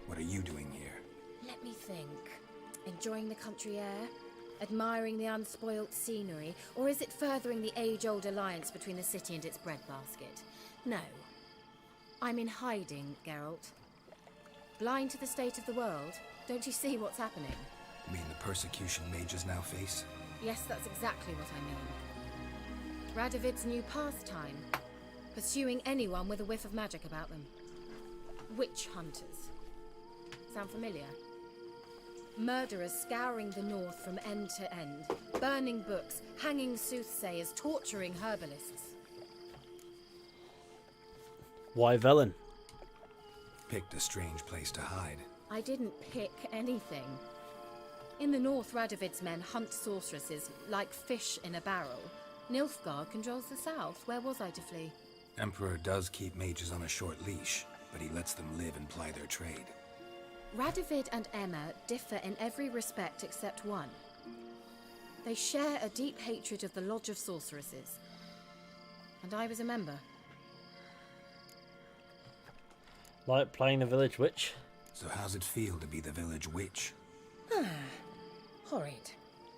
What are you doing here? Let me think. Enjoying the country air? Admiring the unspoilt scenery? Or is it furthering the age-old alliance between the city and its breadbasket? No. I'm in hiding, Geralt. Blind to the state of the world? Don't you see what's happening? Mean the persecution mages now face? Yes, that's exactly what I mean. Radovid's new pastime. Pursuing anyone with a whiff of magic about them. Witch hunters. Sound familiar? Murderers scouring the north from end to end. Burning books, hanging soothsayers, torturing herbalists. Why Velen? Picked a strange place to hide. I didn't pick anything. In the north, Radovid's men hunt sorceresses like fish in a barrel. Nilfgaard controls the south. Where was I to flee? Emperor does keep mages on a short leash, but he lets them live and ply their trade. Radovid and Emma differ in every respect except one. They share a deep hatred of the Lodge of Sorceresses. And I was a member. Like playing the village witch? So how's it feel to be the village witch? Horrid.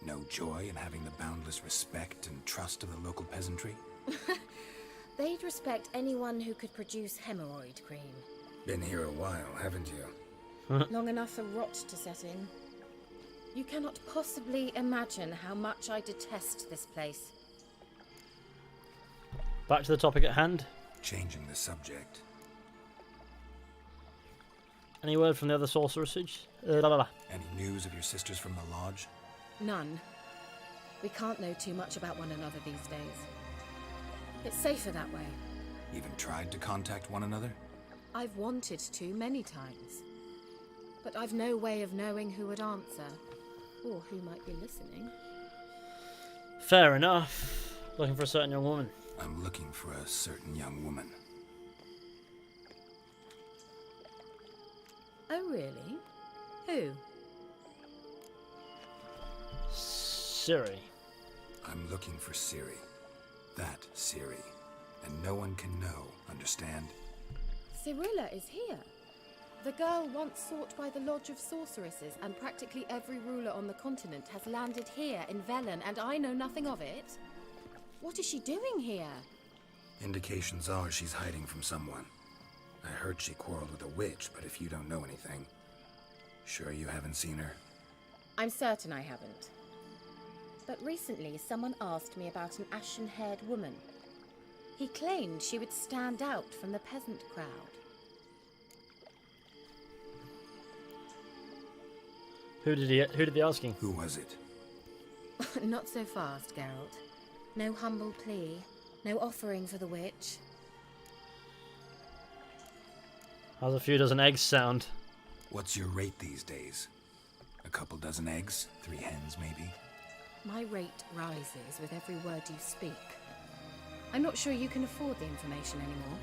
No joy in having the boundless respect and trust of the local peasantry? They'd respect anyone who could produce hemorrhoid cream. Been here a while, haven't you? Long enough for rot to set in. You cannot possibly imagine how much I detest this place. Back to the topic at hand. Changing the subject. Any word from the other sorceresses? Any news of your sisters from the lodge? None. We can't know too much about one another these days. It's safer that way. Even tried to contact one another? I've wanted to many times. But I've no way of knowing who would answer, or who might be listening. Fair enough. Looking for a certain young woman. I'm looking for a certain young woman. Oh, really? Who? Ciri. I'm looking for Ciri. That Ciri. And no one can know, understand? Cirilla is here. The girl once sought by the Lodge of Sorceresses, and practically every ruler on the continent has landed here in Velen, and I know nothing of it. What is she doing here? Indications are she's hiding from someone. I heard she quarreled with a witch, but if you don't know anything... Sure you haven't seen her? I'm certain I haven't. But recently, someone asked me about an ashen-haired woman. He claimed she would stand out from the peasant crowd. Who did he asking? Who was it? Not so fast, Geralt. No humble plea, no offering for the witch. How's a few dozen eggs sound? What's your rate these days? A couple dozen eggs? 3 hens, maybe? My rate rises with every word you speak. I'm not sure you can afford the information anymore.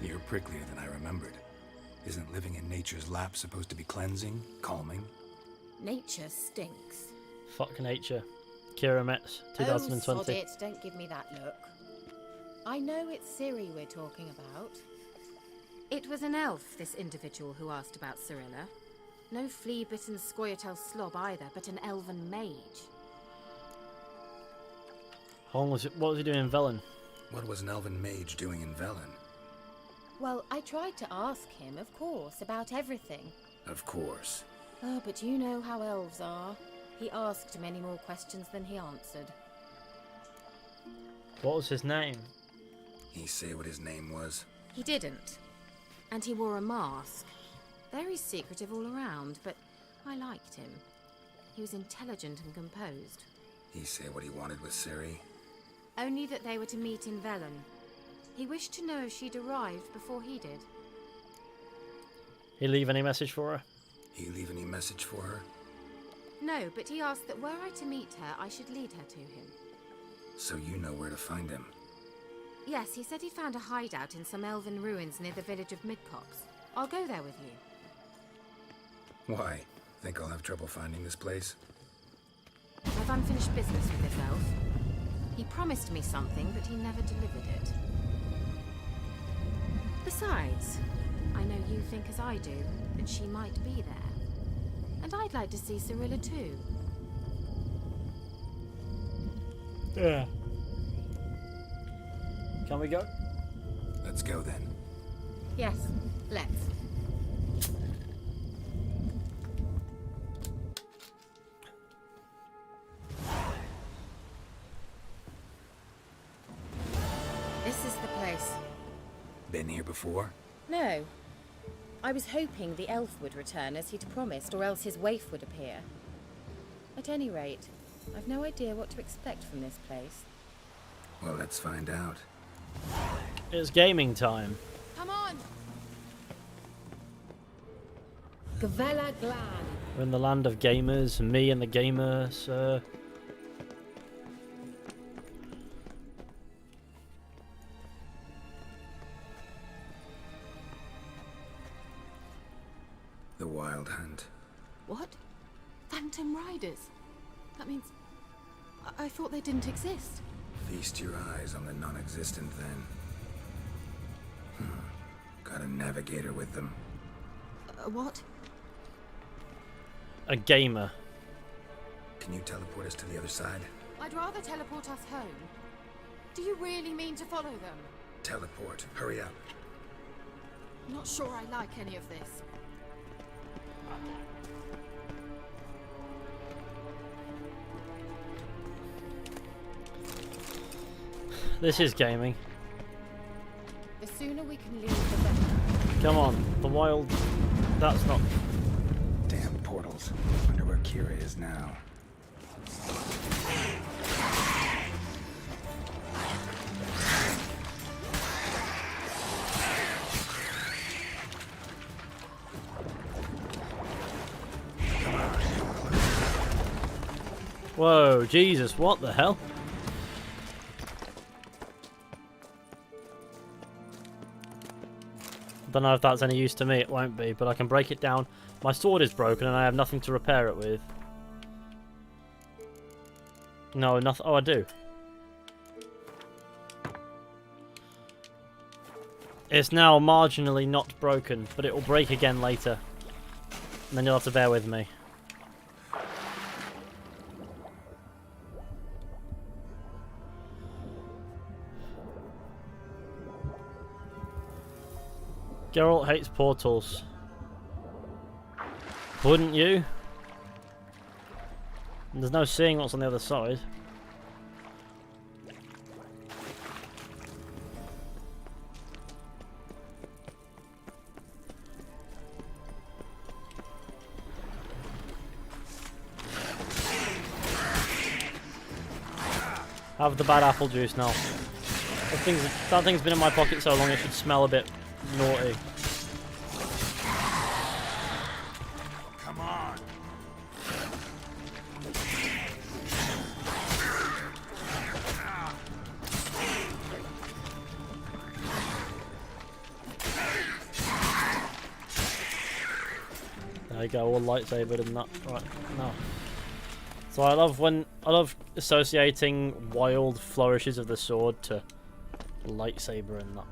You're pricklier than I remembered. Isn't living in nature's lap supposed to be cleansing, calming? Nature stinks. Fuck nature. Kira Metz, 2020. Oh, sod it. Don't give me that look. I know it's Ciri we're talking about. It was an elf, this individual who asked about Cirilla. No flea-bitten Scoia'tael slob either, but an elven mage. What was he doing in Velen? What was an elven mage doing in Velen? Well, I tried to ask him, of course, about everything. Of course. Oh, but you know how elves are. He asked many more questions than he answered. What was his name? He say what his name was? He didn't. And he wore a mask. Very secretive all around, but I liked him. He was intelligent and composed. He say what he wanted with Ciri? Only that they were to meet in Velen. He wished to know if she'd arrived before he did. He leave any message for her? He leave any message for her? No, but he asked that were I to meet her, I should lead her to him. So you know where to find him? Yes, he said he'd found a hideout in some elven ruins near the village of Midcox. I'll go there with you. Why? Think I'll have trouble finding this place? I've unfinished business with this elf. He promised me something, but he never delivered it. Besides, I know you think as I do, that she might be there. And I'd like to see Cirilla too. Yeah. Can we go? Let's go then. Yes, let's. This is the place. Been here before? No. I was hoping the elf would return as he'd promised, or else his waif would appear. At any rate, I've no idea what to expect from this place. Well, let's find out. It's gaming time. Come on! Gavella Glan. We're in the land of gamers, me and the gamer, sir. The Wild Hunt. What? Phantom Riders? That means... I thought they didn't exist. Feast your eyes on the non-existent then. Got a navigator with them. What? A gamer. Can you teleport us to the other side? I'd rather teleport us home. Do you really mean to follow them? Teleport. Hurry up. I'm not sure I like any of this. This is gaming. The sooner we can leave, the better. Come on, the wild... That's not... Damn portals. Wonder where Kira is now. Whoa, Jesus, what the hell? Don't know if that's any use to me, it won't be, but I can break it down. My sword is broken and I have nothing to repair it with. No, nothing. Oh, I do. It's now marginally not broken, but it will break again later. And then you'll have to bear with me. Geralt hates portals. Wouldn't you? And there's no seeing what's on the other side. Have the bad apple juice now. That thing's been in my pocket so long it should smell a bit naughty. Come on. There you go, all lightsabered and that. Right, now. So I love associating wild flourishes of the sword to lightsaber and that.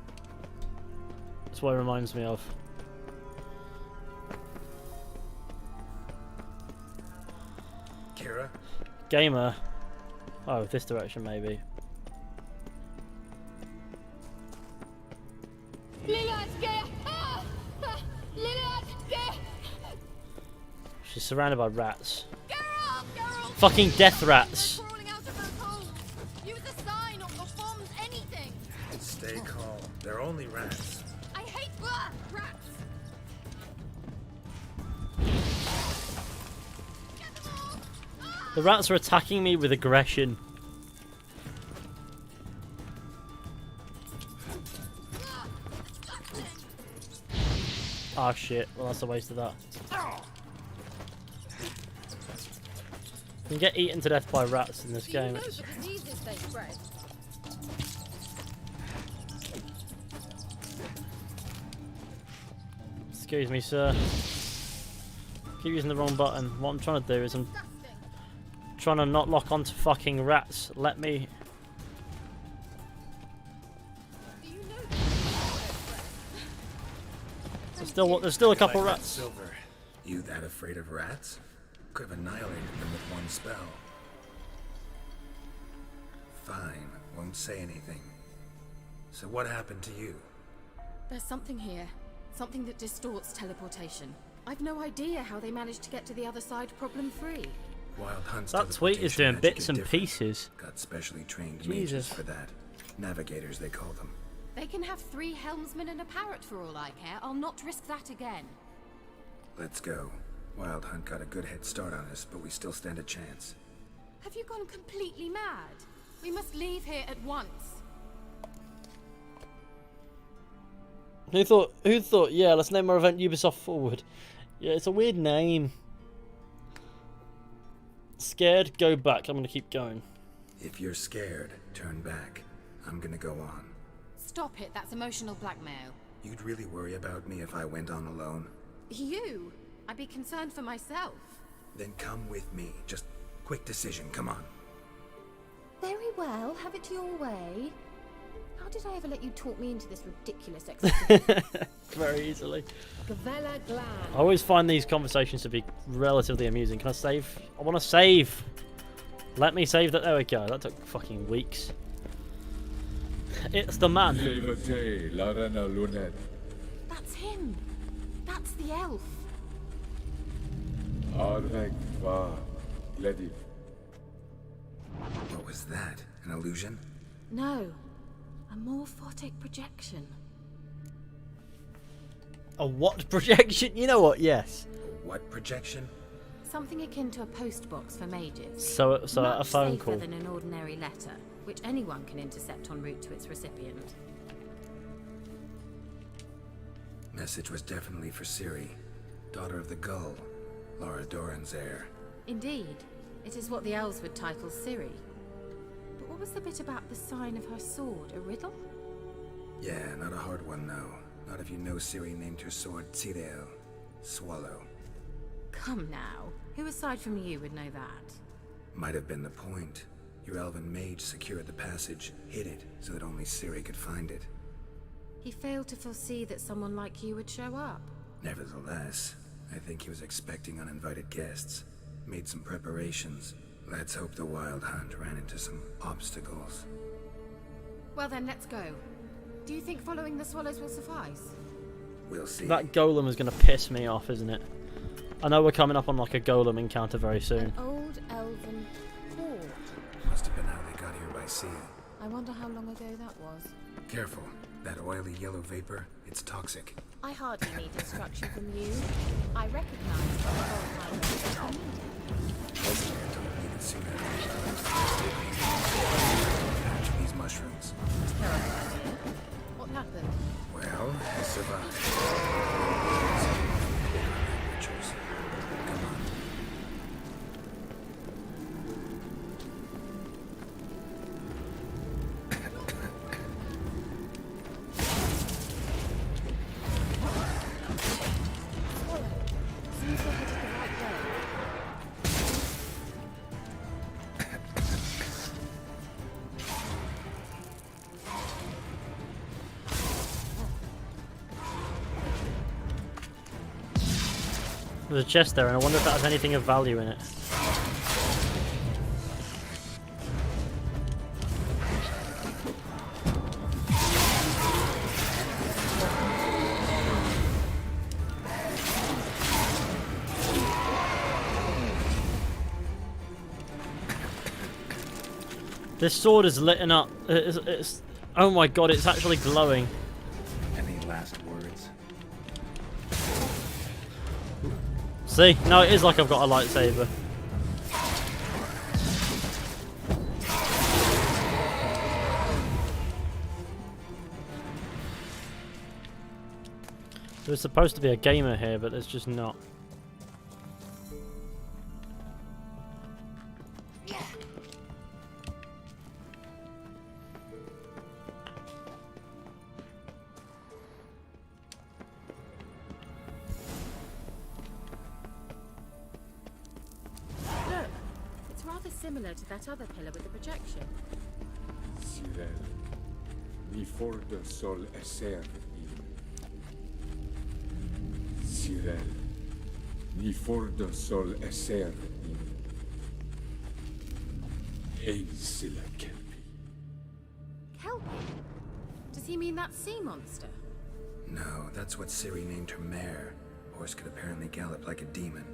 That's what it reminds me of. Kira? Gamer. Oh, this direction maybe. She's surrounded by rats. Fucking death rats. Stay calm. They're only rats. I hate rats. The rats are attacking me with aggression. Oh shit, well that's a waste of that. You can get eaten to death by rats in this game. Excuse me, sir. Keep using the wrong button. What I'm trying to do is I'm trying to not lock onto fucking rats. Let me... There's still a couple rats. Silver. You that afraid of rats? Could have annihilated them with one spell. Fine, won't say anything. So what happened to you? There's something here. Something that distorts teleportation. I've no idea how they managed to get to the other side problem-free. Wild Hunt's That tweet is doing teleportation bits magic and is different. pieces. Got specially trained Jesus. mages for that. Navigators, they call them. They can have 3 helmsmen and a parrot for all I care. I'll not risk that again. Let's go. Wild Hunt got a good head start on us, but we still stand a chance. Have you gone completely mad? We must leave here at once. Who thought, yeah, let's name our event Ubisoft Forward. Yeah, it's a weird name. Scared, go back. I'm gonna keep going. If you're scared, turn back. I'm gonna go on. Stop it, that's emotional blackmail. You'd really worry about me if I went on alone? You? I'd be concerned for myself. Then come with me. Just quick decision, come on. Very well, have it your way. How did I ever let you talk me into this ridiculous exercise? Very easily. Gavella Glan. I always find these conversations to be relatively amusing. Can I save? I want to save. Let me save that. There we go. That took fucking weeks. It's the man. That's him. That's the elf. What was that? An illusion? No. A morphotic projection. A what projection? You know what? Yes. What projection? Something akin to a post box for mages. So Much a phone safer call. than an ordinary letter, which anyone can intercept en route to its recipient. Message was definitely for Ciri, daughter of the Gull, Lara Doran's heir. Indeed, it is what the elves would title Ciri. But what was the bit about the sign of her sword? A riddle? Yeah, not a hard one, no. Not if you know Ciri named her sword Tyrell, Swallow. Come now. Who aside from you would know that? Might have been the point. Your elven mage secured the passage, hid it, so that only Ciri could find it. He failed to foresee that someone like you would show up. Nevertheless, I think he was expecting uninvited guests. Made some preparations. Let's hope the Wild Hunt ran into some obstacles. Well then, let's go. Do you think following the swallows will suffice? We'll see. That golem is going to piss me off, isn't it? I know we're coming up on like a golem encounter very soon. An old elven I wonder how long ago that was. Careful. That oily yellow vapor, it's toxic. I hardly need instruction from you. I recognize the whole time. Wesker told me that soon after patch these mushrooms. What happened? Well, I survived. Pictures. Come on. Seems we're headed the right way. There's a chest there, and I wonder if that has anything of value in it. This sword is lit up. It's oh my god! It's actually glowing. Any last words? See? No, it is like I've got a lightsaber. There's supposed to be a gamer here, but there's just not. Look, it's rather similar to that other pillar with the projection. Cyril, ni fordo sol esser Cyril, ni fordo sol esser Silla Kelpie. Kelpie? Does he mean that sea monster? No, that's what Ciri named her mare. Horse could apparently gallop like a demon.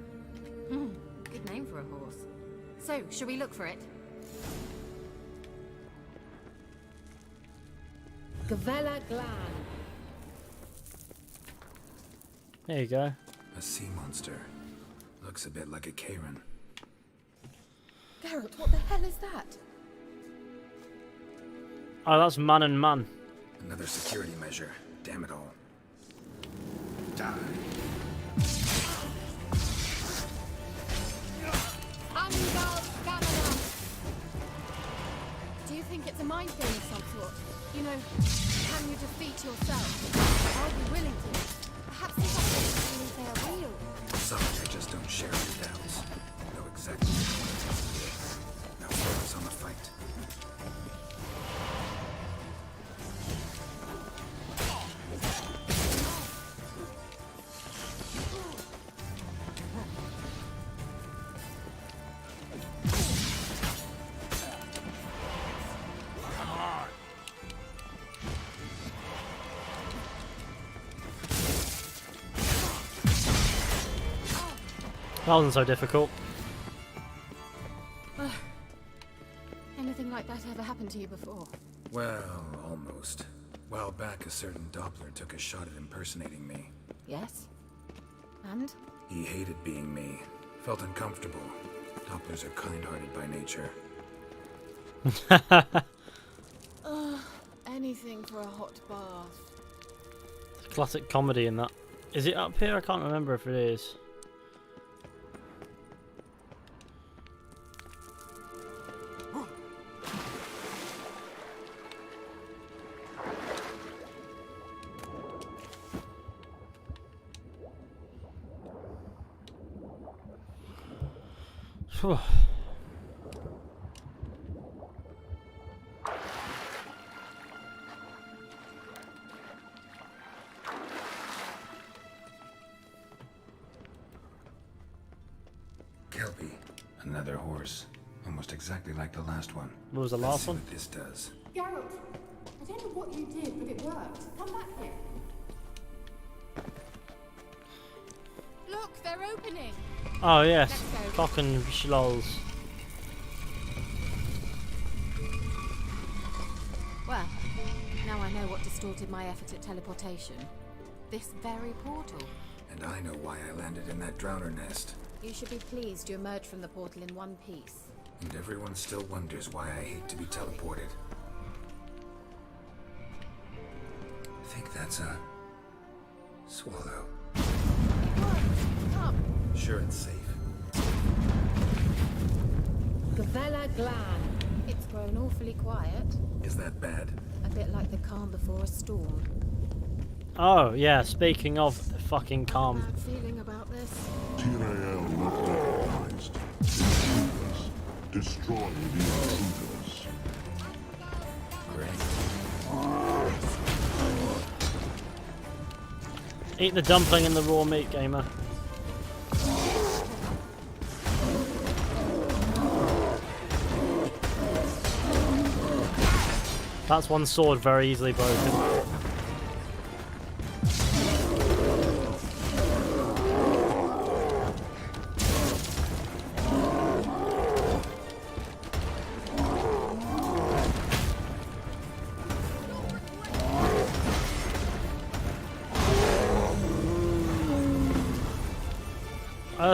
Good name for a horse. So, shall we look for it? Gavella Glan. There you go. A sea monster. Looks a bit like a Karen. Geralt, what the hell is that? Oh, that's man and man. Another security measure. Damn it all. Die. Do you think it's a mind game of some sort? You know, can you defeat yourself? Are you willing to? Perhaps these are feelings they are real. Some of you just don't share your doubts. Know exactly what you want to do. Now focus on the fight. That wasn't so difficult. Anything like that ever happened to you before? Well, almost. While back, a certain Doppler took a shot at impersonating me. Yes. And? He hated being me. Felt uncomfortable. Dopplers are kind-hearted by nature. Anything for a hot bath. Classic comedy in that. Is it up here? I can't remember if it is. Phew. Kelpie. Another horse. Almost exactly like the last one. What was the Let's last see one? what this does. Geralt, I don't know what you did, but it worked. Come back here. Look, they're opening. Oh yes, Let's go. cock and schlols. distorted my effort at teleportation. This very portal. And I know why I landed in that drowner nest. You should be pleased you emerged from the portal in one piece. And everyone still wonders why I hate to be teleported. I think that's a... swallow. Come. Sure it's safe. Gavella Glan. It's grown awfully quiet. Is that bad? A bit like the calm before a storm. Oh, yeah, speaking of the fucking calm. Bad feeling about this. Tyrael not recognized. Intruders. Destroy the intruders. Great. Eat the dumpling and the raw meat, gamer. That's one sword very easily broken.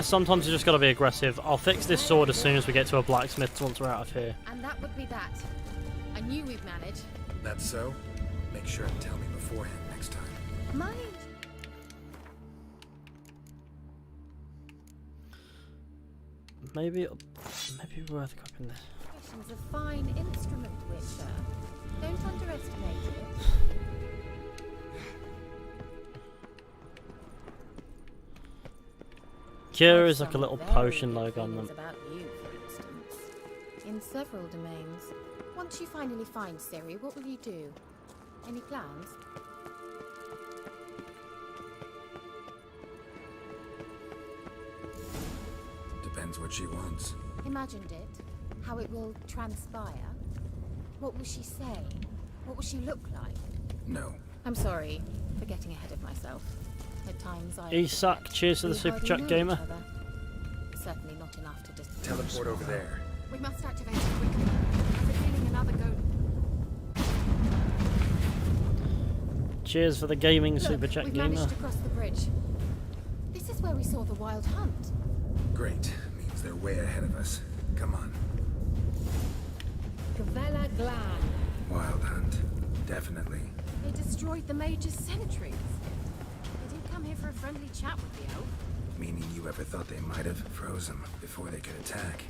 Sometimes you just gotta be aggressive. I'll fix this sword as soon as we get to a blacksmith once we're out of here. And that would be that. I knew we'd manage. That's so? Make sure and tell me beforehand next time. Mind. Maybe worth cooking this. It's a fine instrument, Witcher. Don't underestimate it. Cure is like a little potion logo on them. About you, for instance. In several domains. Once you finally find Ciri, what will you do? Any plans? Depends what she wants. Imagined it. How it will transpire. What will she say? What will she look like? No. I'm sorry for getting ahead of myself. At times I... Isak, cheers to the super chat, gamer. Certainly not enough to just... Teleport over there. We must activate it quickly. I have a feeling another go... Cheers for the gaming Look, super chat, we've gamer. managed to cross the bridge. This is where we saw the wild hunt. Great. Means they're way ahead of us. Come on. Gavella Glan. Wild hunt. Definitely. They destroyed the Mage's sentries. They didn't come here for a friendly chat with the elf. Meaning you ever thought they might have froze them before they could attack?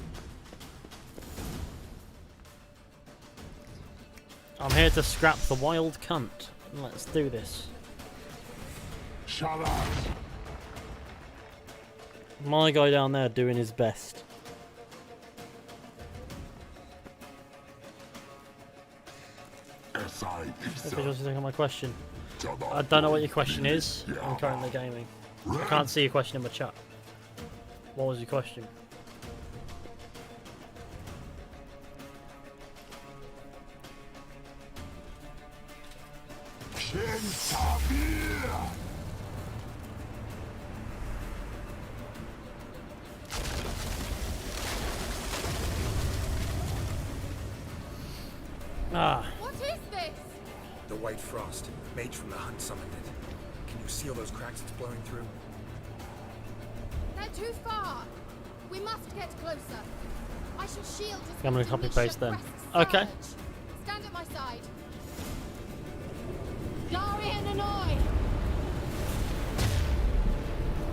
I'm here to scrap the wild cunt. Let's do this. Shut up! My guy down there doing his best. If you're just on my question. I don't know what your question is. I'm currently gaming. I can't see your question in my chat. What was your question? Ah. What is this? The White Frost. Mage from the hunt summoned it. Can you see all those cracks it's blowing through? They're too far. We must get closer. I shall shield us. I'm gonna copy paste then. Okay. Stand at my side. Darian and I.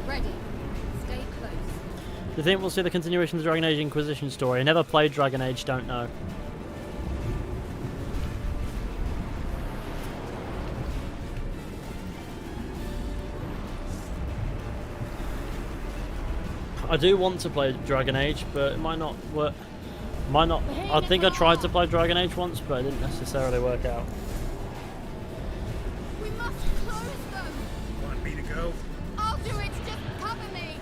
Ready. Stay close. Do you think we'll see the continuation of the Dragon Age Inquisition story? I never played Dragon Age, don't know. I do want to play Dragon Age, but it might not work. Might not. I think I tried to play Dragon Age once, but it didn't necessarily work out. We must close them. Want me to go? I'll do it. Just cover me.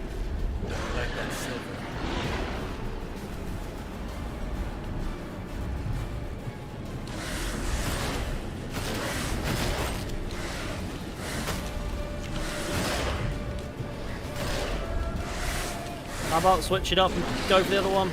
I like that silver. How about switch it up and go for the other one?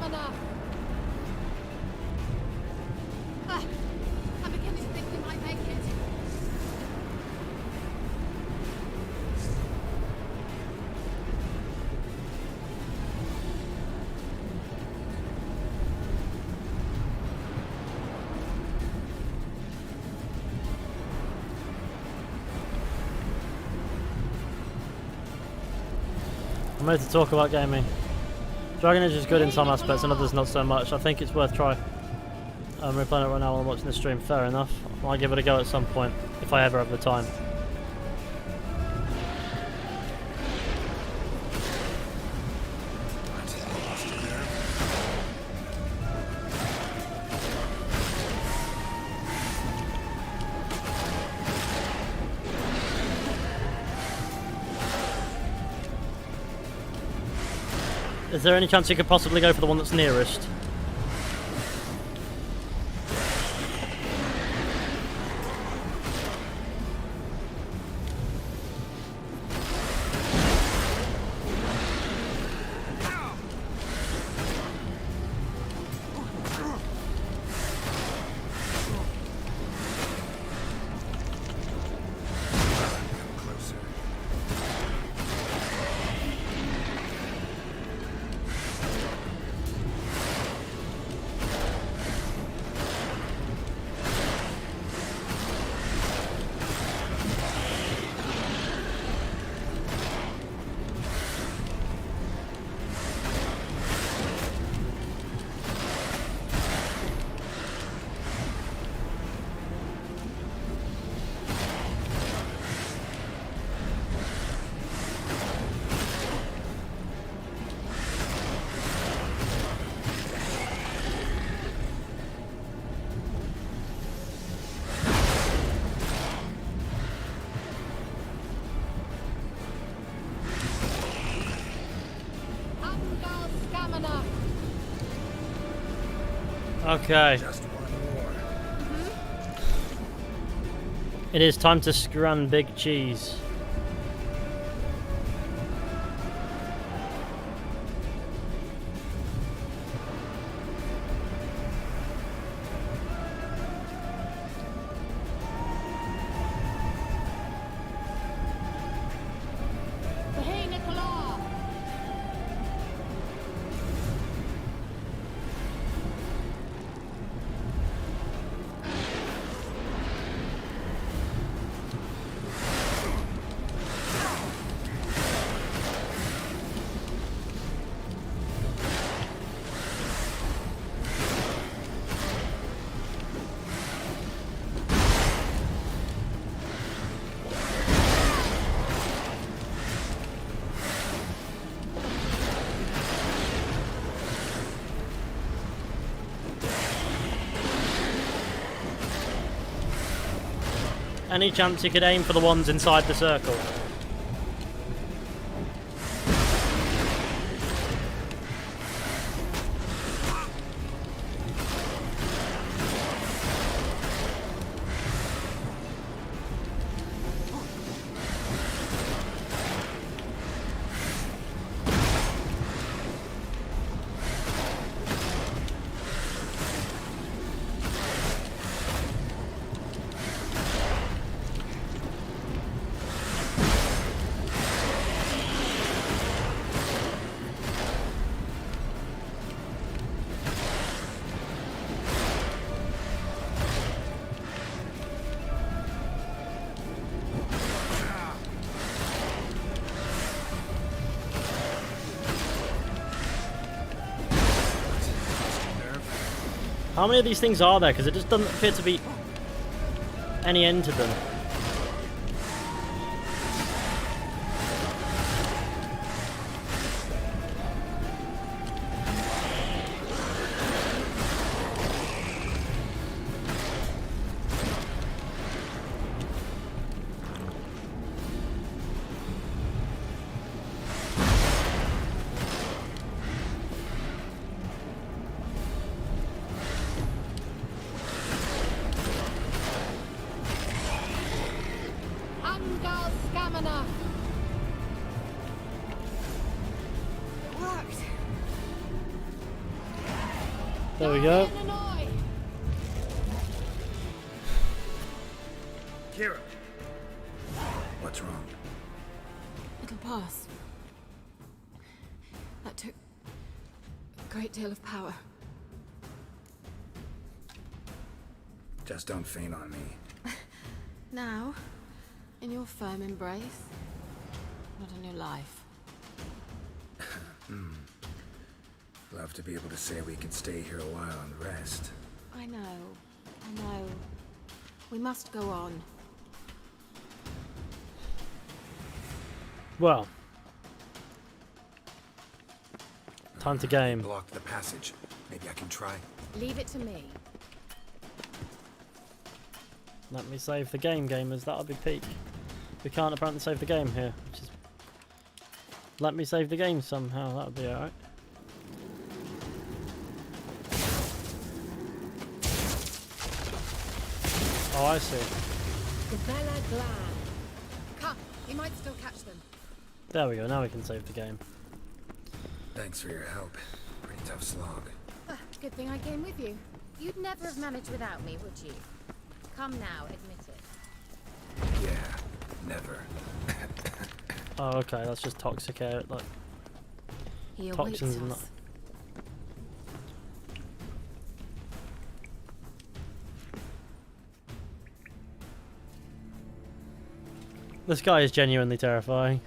Stamina! I'm beginning to think we might make it. I'm ready to talk about gaming. Dragon Age is good in some aspects and others not so much. I think it's worth trying. I'm replaying it right now while I'm watching the stream. Fair enough. I might give it a go at some point, if I ever have the time. Is there any chance you could possibly go for the one that's nearest? Okay. It is time to scran Big Cheese. Hey, Nicola! Any chance you could aim for the ones inside the circle? How many of these things are there? Because it just doesn't appear to be any end to them. Angal Stamina! Worked. There we go. Kira. What's wrong? It'll pass. That took a great deal of power. Just don't faint on me. Now, in your firm embrace, not a new life. Love to be able to say we can stay here a while and rest. I know. We must go on. Well, time to game. Blocked the passage. Maybe I can try. Leave it to me. Let me save the game, gamers. That'll be peak. We can't apparently save the game here. Which is... Let me save the game somehow. That would be alright. Oh, I see. Come, you might still catch them. There we go. Now we can save the game. Thanks for your help. Pretty tough slog. Good thing I came with you. You'd never have managed without me, would you? Come now, admit it. Yeah, never. Oh, okay. That's just toxic air. Like He awaits toxins and that. us. This guy is genuinely terrifying.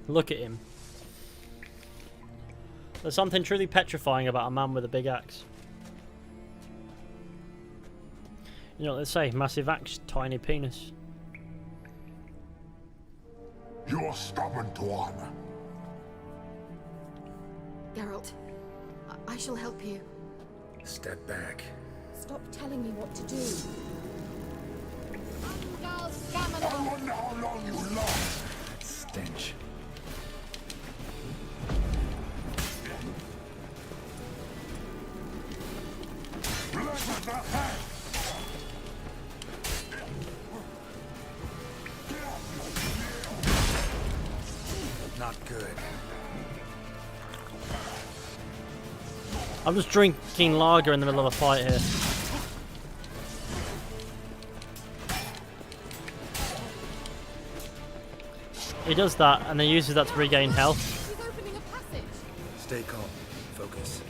Look at him. There's something truly petrifying about a man with a big axe. You know what they say, massive axe, tiny penis. You're stubborn, Tuan. Geralt, I shall help you. Step back. Stop telling me what to do. I wonder how long you last. Stench. Not good. I'm just drinking lager in the middle of a fight here. He does that and then uses that to regain health. He's opening a passage. Stay calm. Focus.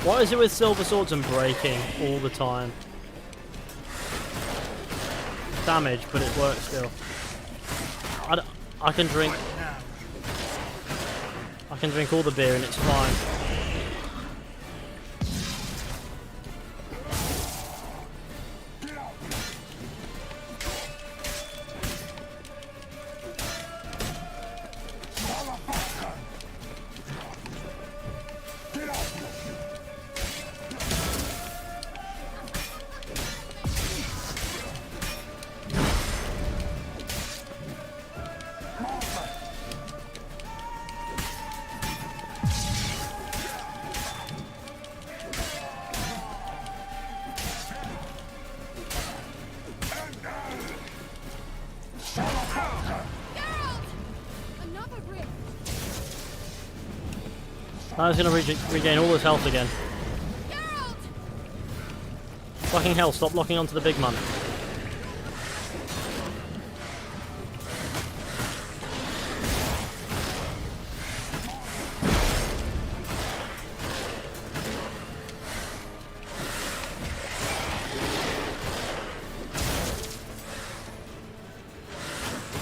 What is it with silver swords and breaking all the time? Damage, but it works still. I can drink all the beer and it's fine. Now he's going to regain all his health again. Fucking hell, stop locking onto the big man.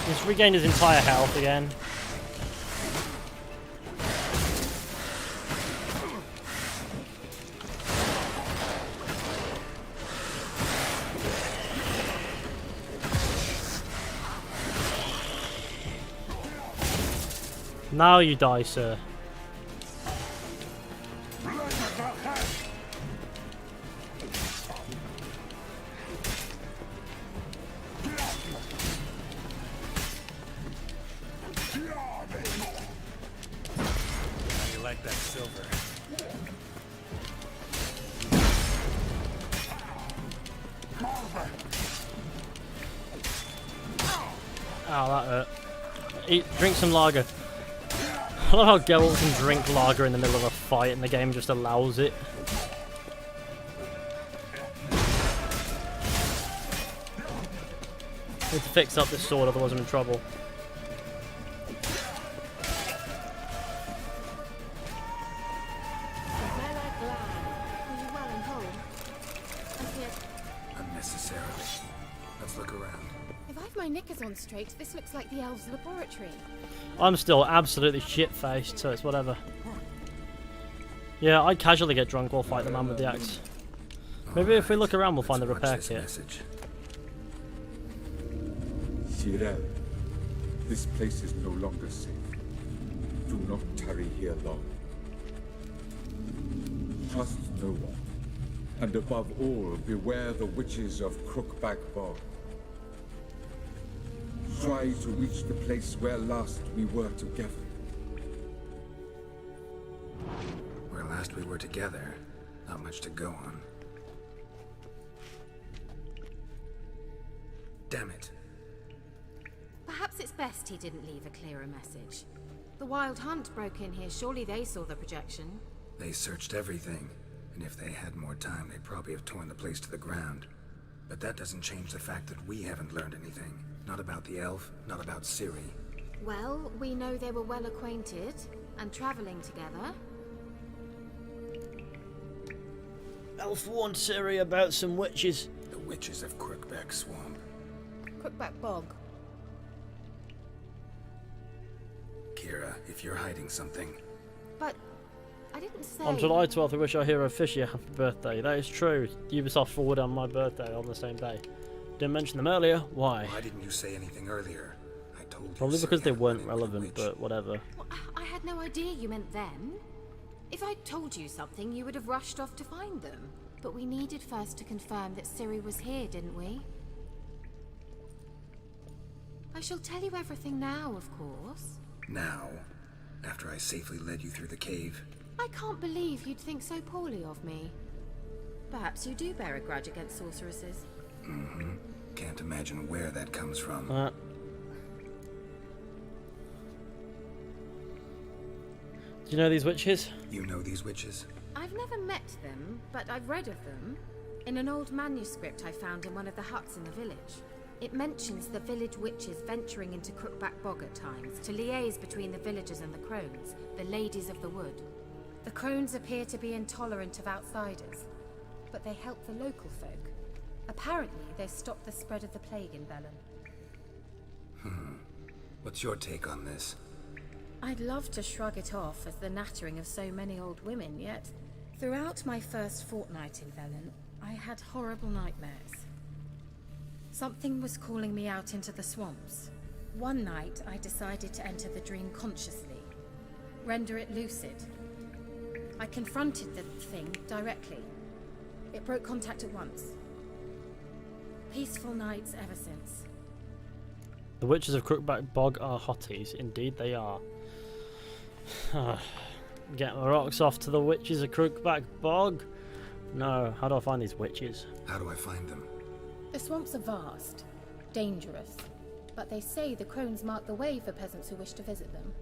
He's regained his entire health again. Now you die, sir. silver. Ow, that hurt. Drink some lager. I love how Geralt can drink lager in the middle of a fight and the game just allows it. Need to fix up this sword, otherwise I'm in trouble. Unnecessarily. Let's look around. If I've my knickers on straight, this looks like the elves' laboratory. I'm still absolutely shit-faced, so it's whatever. Yeah, I casually get drunk while fight the man with the axe. Maybe if we look around, we'll find the repair kit. Cyril, this place is no longer safe. Do not tarry here long. Trust no one. And above all, beware the witches of Crookback Bog. Try to reach the place where last we were together. Where last we were together, not much to go on. Damn it. Perhaps it's best he didn't leave a clearer message. The Wild Hunt broke in here. Surely they saw the projection. They searched everything, and if they had more time, they'd probably have torn the place to the ground. But that doesn't change the fact that we haven't learned anything. Not about the elf, not about Ciri. Well, we know they were well acquainted and traveling together. Elf warned Ciri about some witches. The witches of Crookback Swamp. Crookback Bog. Kira, if you're hiding something... But I didn't say... On July 12th, we wish our hero Fishy a happy birthday. That is true. Ubisoft forwarded on my birthday on the same day. Didn't mention them earlier. Why? Why didn't you say anything earlier? I told you. Probably because they weren't relevant, but whatever. Well, I had no idea you meant them. If I'd told you something, you would have rushed off to find them. But we needed first to confirm that Ciri was here, didn't we? I shall tell you everything now, of course. Now? After I safely led you through the cave? I can't believe you'd think so poorly of me. Perhaps you do bear a grudge against sorceresses. Mm-hmm. Can't imagine where that comes from. Do you know these witches? You know these witches? I've never met them, but I've read of them. In an old manuscript I found in one of the huts in the village. It mentions the village witches venturing into Crookback Bog at times to liaise between the villagers and the crones, the ladies of the wood. The crones appear to be intolerant of outsiders, but they help the local folk. Apparently, they stopped the spread of the plague in Velen. What's your take on this? I'd love to shrug it off as the nattering of so many old women, yet throughout my first fortnight in Velen, I had horrible nightmares. Something was calling me out into the swamps. One night, I decided to enter the dream consciously, render it lucid. I confronted the thing directly. It broke contact at once. Peaceful nights ever since. The witches of Crookback Bog are hotties. Indeed they are. Get my rocks off to the witches of Crookback Bog. No, how do I find these witches? How do I find them? The swamps are vast, dangerous, but they say the crones mark the way for peasants who wish to visit them.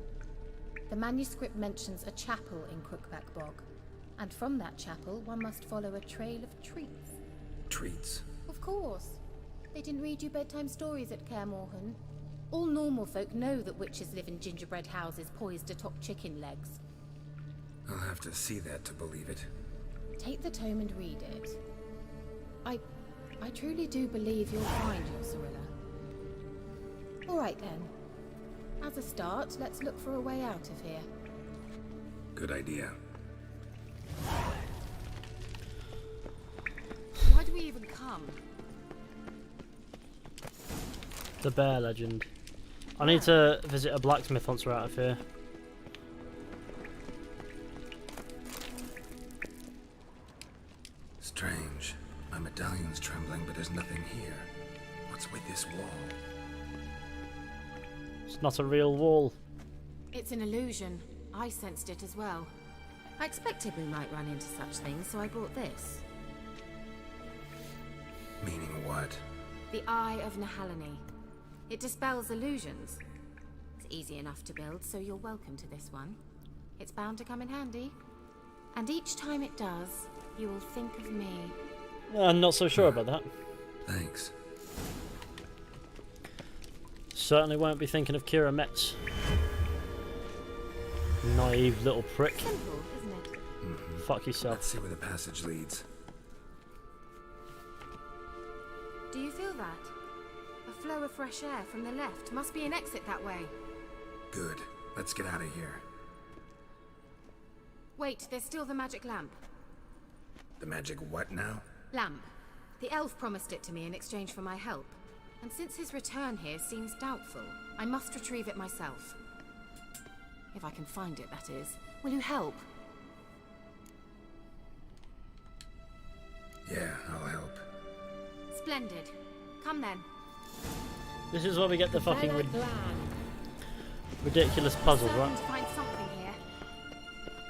The manuscript mentions a chapel in Crookback Bog, and from that chapel one must follow a trail of treats. Treats? Of course. They didn't read you bedtime stories at Kaer Morhen. All normal folk know that witches live in gingerbread houses poised atop chicken legs. I'll have to see that to believe it. Take the tome and read it. I truly do believe you'll find your Cirilla. All right then. As a start, let's look for a way out of here. Good idea. Why do we even come? The bear legend. I need to visit a blacksmith once we're out of here. Strange. My medallion's trembling, but there's nothing here. What's with this wall? It's not a real wall. It's an illusion. I sensed it as well. I expected we might run into such things, so I brought this. Meaning what? The Eye of Nehaleni. It dispels illusions. It's easy enough to build, so you're welcome to this one. It's bound to come in handy. And each time it does, you will think of me. I'm not so sure about that. Thanks. Certainly won't be thinking of Kira Metz. Naive little prick. Simple, isn't it? Fuck yourself. Let's see where the passage leads. Do you feel that? A flow of fresh air from the left. Must be an exit that way. Good. Let's get out of here. Wait, there's still the magic lamp. The magic what now? Lamp. The elf promised it to me in exchange for my help. And since his return here seems doubtful, I must retrieve it myself. If I can find it, that is. Will you help? Yeah, I'll help. Splendid. Come then. This is where we get the fucking ridiculous puzzles, right? To find something here.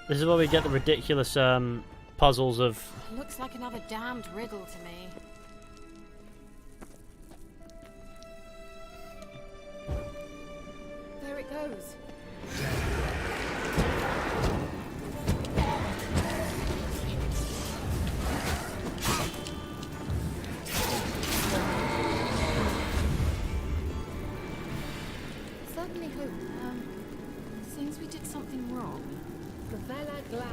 This is where we get the ridiculous puzzles of... Looks like another damned riddle to me. There it goes. Certainly hope. Seems we did something wrong. Gavella Glad.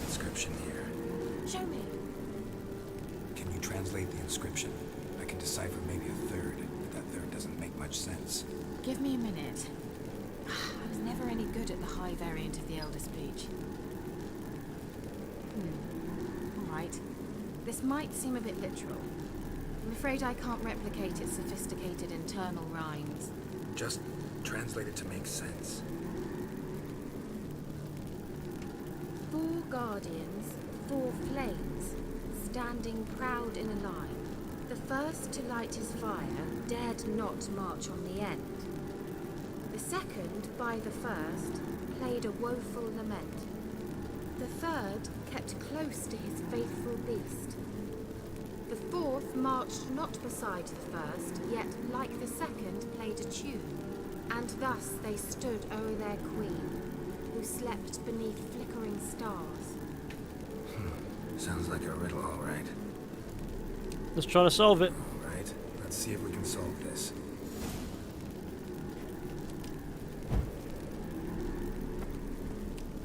Inscription here. Show me. Can you translate the inscription? I can decipher maybe a third, but that third doesn't make much sense. Give me a minute. I was never any good at the high variant of the Elder Speech. Alright. This might seem a bit literal. I'm afraid I can't replicate its sophisticated internal rhymes. Just translate it to make sense. 4 guardians, 4 flames, standing proud in a line. The first to light his fire dared not march on the end. The second, by the first, played a woeful lament. The third kept close to his faithful beast. The fourth marched not beside the first, yet, like the second, played a tune. And thus they stood o'er their queen, who slept beneath flickering stars. Sounds like a riddle, all right. Let's try to solve it. All right, let's see if we can solve this.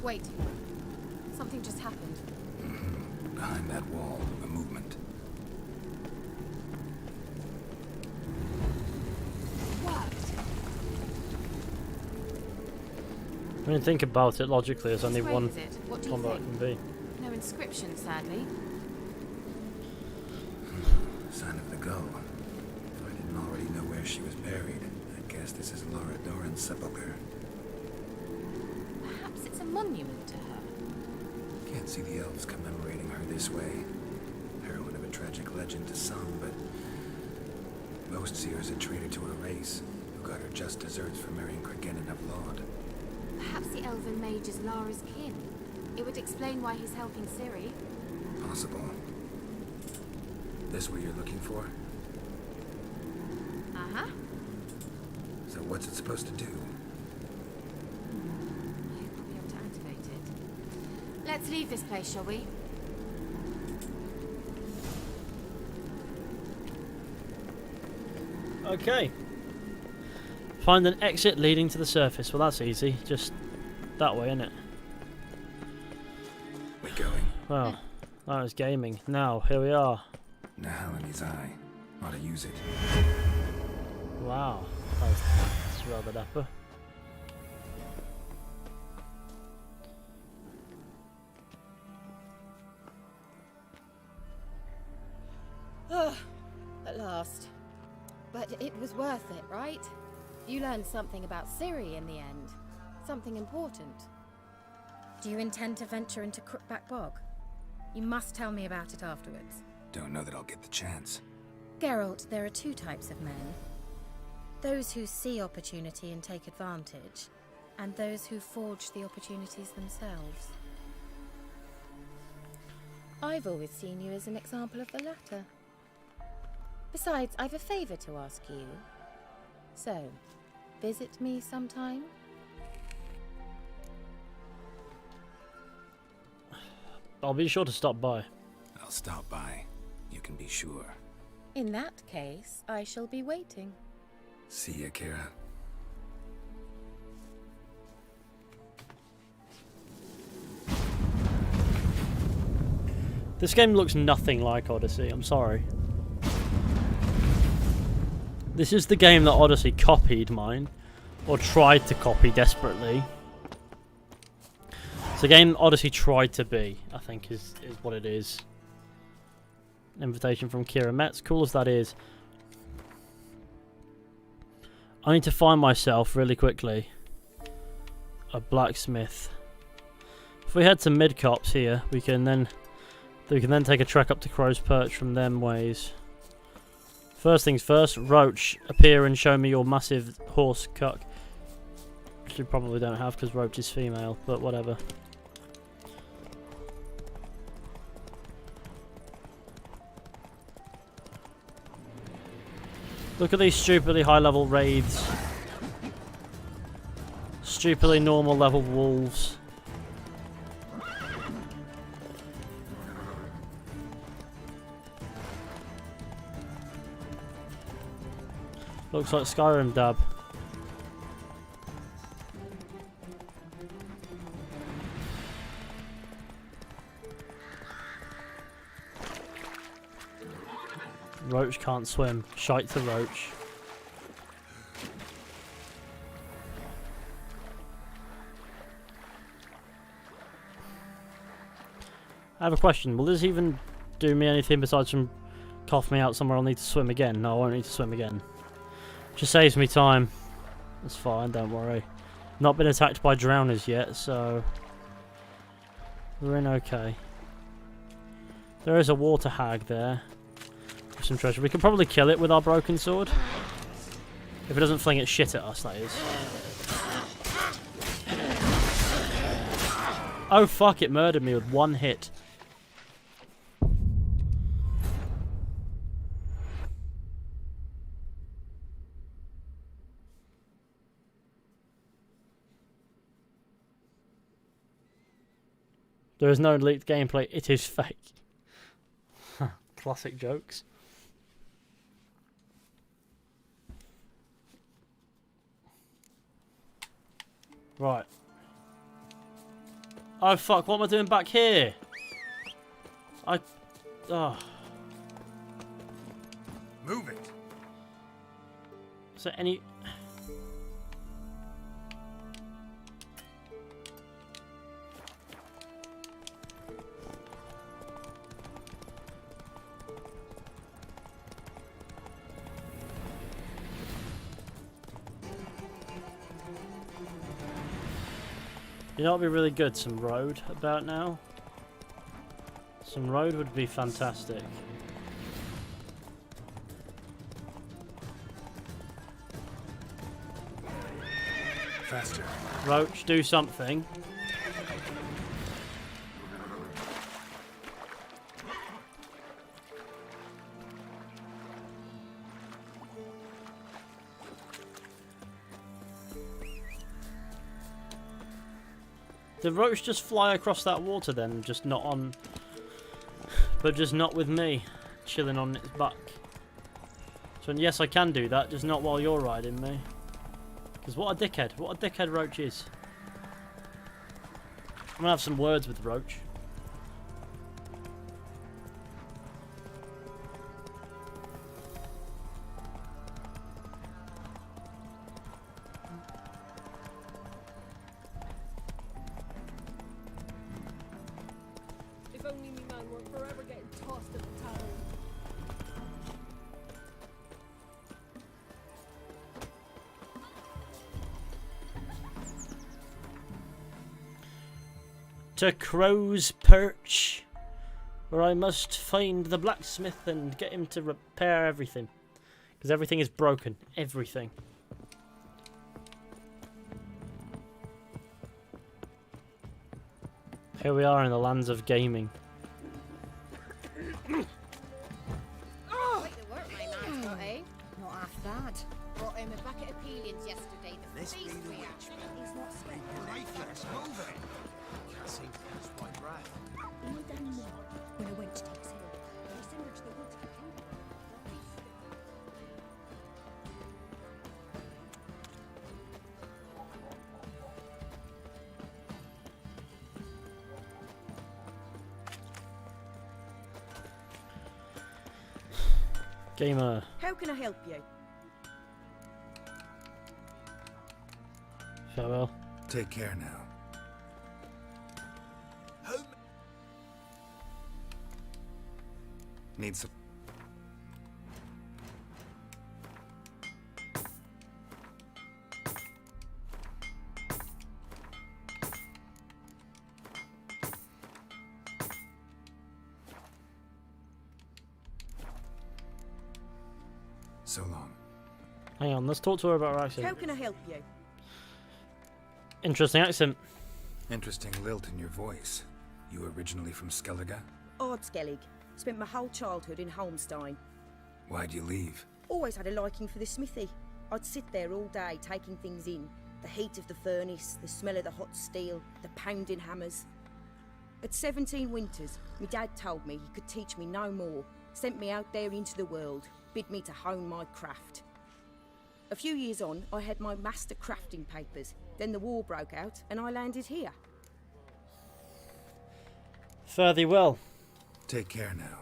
Wait. Something just happened. Behind that wall, a movement. I mean, think about it logically. There's only Which way one is it? What do you combat think? can be. No inscription, sadly. Sign of the gull. If I didn't already know where she was buried, I guess this is Laura Doran's sepulcher. Perhaps it's a monument to her. Can't see the elves commemorating her this way. Heroine of a tragic legend to some, but most see her as a traitor to her race, who got her just desserts for marrying Cregennan of Laud. Perhaps the elven mage is Lara's kin. It would explain why he's helping Ciri. Possible. This what you're looking for? Uh-huh. So what's it supposed to do? I'll be able to activate it. Let's leave this place, shall we? Okay. Find an exit leading to the surface. Well, that's easy. Just that way, innit? We're going. Well, that was gaming. Now, here we are. Nehaleni's eye. Ought to use it. Wow. That's rather dapper. At last. But it was worth it, right? You learned something about Ciri in the end. Something important. Do you intend to venture into Crookback Bog? You must tell me about it afterwards. Don't know that I'll get the chance. Geralt, there are 2 types of men. Those who see opportunity and take advantage, and those who forge the opportunities themselves. I've always seen you as an example of the latter. Besides, I've a favour to ask you. So, visit me sometime? I'll be sure to stop by. I'll stop by. You can be sure. In that case, I shall be waiting. See ya, Kira. This game looks nothing like Odyssey, I'm sorry. This is the game that Odyssey copied, mind. Or tried to copy desperately. It's a game Odyssey tried to be, I think is what it is. Invitation from Kira Metz, cool as that is. I need to find myself, really quickly, a blacksmith. If we head to Midcops here, we can then take a trek up to Crow's Perch from them ways. First things first, Roach, appear and show me your massive horse cuck. Which you probably don't have because Roach is female, but whatever. Look at these stupidly high level wraiths. Stupidly normal level wolves. Looks like Skyrim dab. Roach can't swim. Shite to Roach. I have a question. Will this even do me anything besides from cough me out somewhere I'll need to swim again? No, I won't need to swim again. Just saves me time. That's fine, don't worry. Not been attacked by drowners yet, so we're in okay. There is a water hag there. With some treasure. We could probably kill it with our broken sword. If it doesn't fling its shit at us, that is. Oh fuck, it murdered me with one hit. There is no leaked gameplay, it is fake. Classic jokes. Right. Oh fuck, what am I doing back here? Oh. Move it. Is there any... You know what would be really good? Some road about now. Some road would be fantastic. Faster. Roach, do something. Did Roach just fly across that water then? Just not on... But just not with me. Chilling on its back. So yes, I can do that, just not while you're riding me. Because what a dickhead. What a dickhead Roach is. I'm gonna have some words with Roach. If only me man were forever getting tossed at the town. To Crow's Perch, where I must find the blacksmith and get him to repair everything. Because everything is broken. Everything. Here we are in the lands of gaming. Quite the work my man's got, eh? Not half bad. Brought him a bucket of peelings yesterday. The This be feast the we had. witch. He's not scraping right first. Move it. Can't seem to catch my breath. Only then more when I went to take his hill. They sent her to the woods for Cuba. Gamer. How can I help you? Farewell. Take care now. Need some. So long. Hang on, let's talk to her about her accent. How can I help you? Interesting accent. Interesting lilt in your voice. You originally from Skellige? Ardskellig. Spent my whole childhood in Holmstein. Why'd you leave? Always had a liking for the smithy. I'd sit there all day taking things in. The heat of the furnace, the smell of the hot steel, the pounding hammers. At 17 winters, my dad told me he could teach me no more. Sent me out there into the world, bid me to hone my craft. A few years on, I had my master crafting papers. Then the war broke out and I landed here. Fare thee well. Take care now.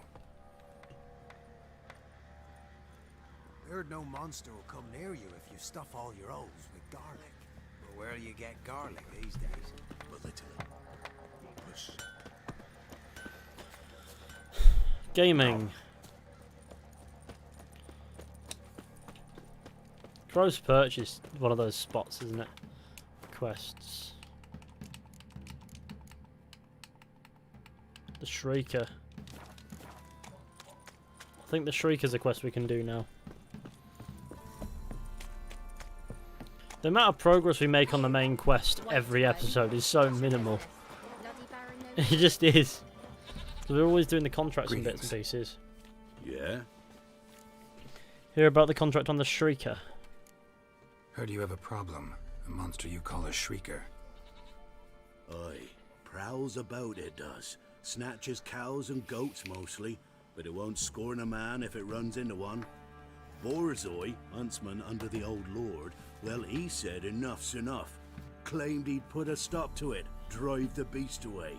Heard no monster will come near you if you stuff all your holes with garlic. But where do you get garlic these days? Push. Gaming. Crow's Perch is one of those spots, isn't it? Quests. The Shrieker. I think the Shrieker's a quest we can do now. The amount of progress we make on the main quest every episode is so minimal. It just is. Because we're always doing the contracts and bits and pieces. Yeah? Hear about the contract on the Shrieker. Heard you have a problem. A monster you call a Shrieker. Aye. Prowls about, it does. Snatches cows and goats mostly, but it won't scorn a man if it runs into one. Borzoi, huntsman under the old lord, well, he said enough's enough. Claimed he'd put a stop to it, drive the beast away.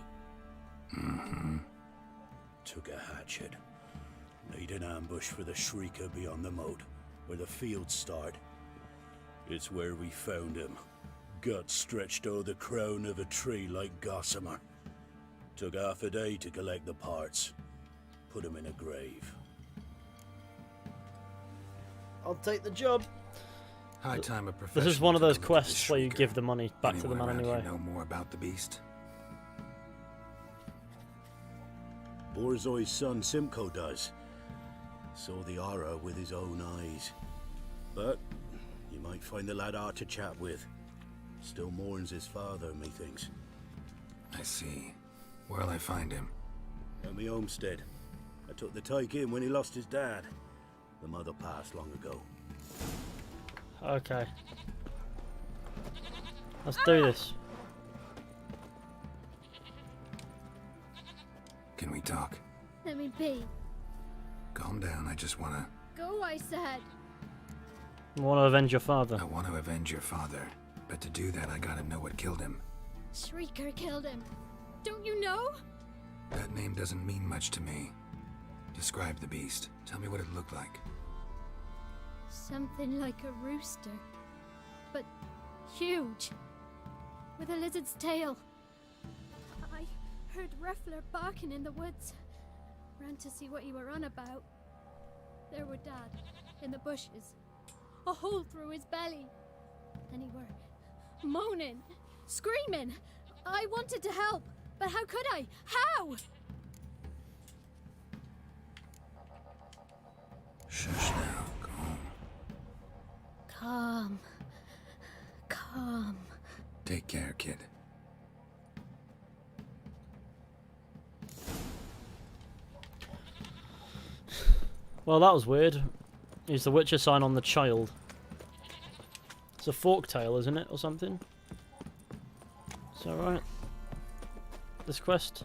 Mm-hmm. Took a hatchet. Made an ambush for the Shrieker beyond the moat, where the fields start. It's where we found him. Gut stretched o'er the crown of a tree like gossamer. Took half a day to collect the parts. Put him in a grave. I'll take the job. High time a professional. This is one of took a those look at quests the where you Shrieker. give the money back to the Anyone man around here anyway. know more about the beast? Borzoi's son Simcoe does. Saw the aura with his own eyes. But you might find the lad hard to chat with. Still mourns his father, methinks. I see. Where'll I find him? At me homestead. I took the tyke in when he lost his dad. The mother passed long ago. Okay. Let's do this. Can we talk? Let me be. Calm down, I just wanna... Go, I said. I want to avenge your father. I want to avenge your father. But to do that, I gotta know what killed him. Shrieker killed him. Don't you know? That name doesn't mean much to me. Describe the beast. Tell me what it looked like. Something like a rooster. But huge. With a lizard's tail. I heard Reffler barking in the woods. Ran to see what you were on about. There were Dad, in the bushes. A hole through his belly. And he were moaning, screaming. I wanted to help, but how could I? How? Shush now, calm. Calm. Calm. Take care, kid. Well, that was weird. Use the Witcher sign on the child. It's a fork tail, isn't it, or something? Is that right? This quest?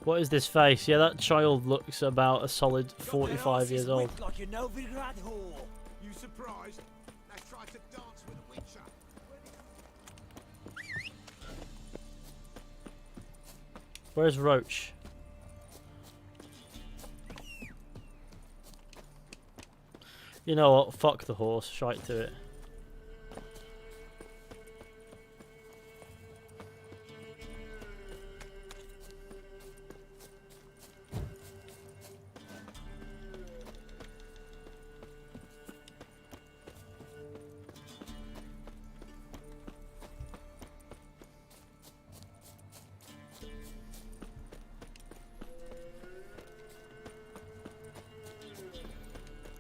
What is this face? Yeah, that child looks about a solid 45 years old. Like a Novigrad whore. You surprised? Let's try to dance with a Witcher. Where's Roach? You know what? Fuck the horse. Shite to it.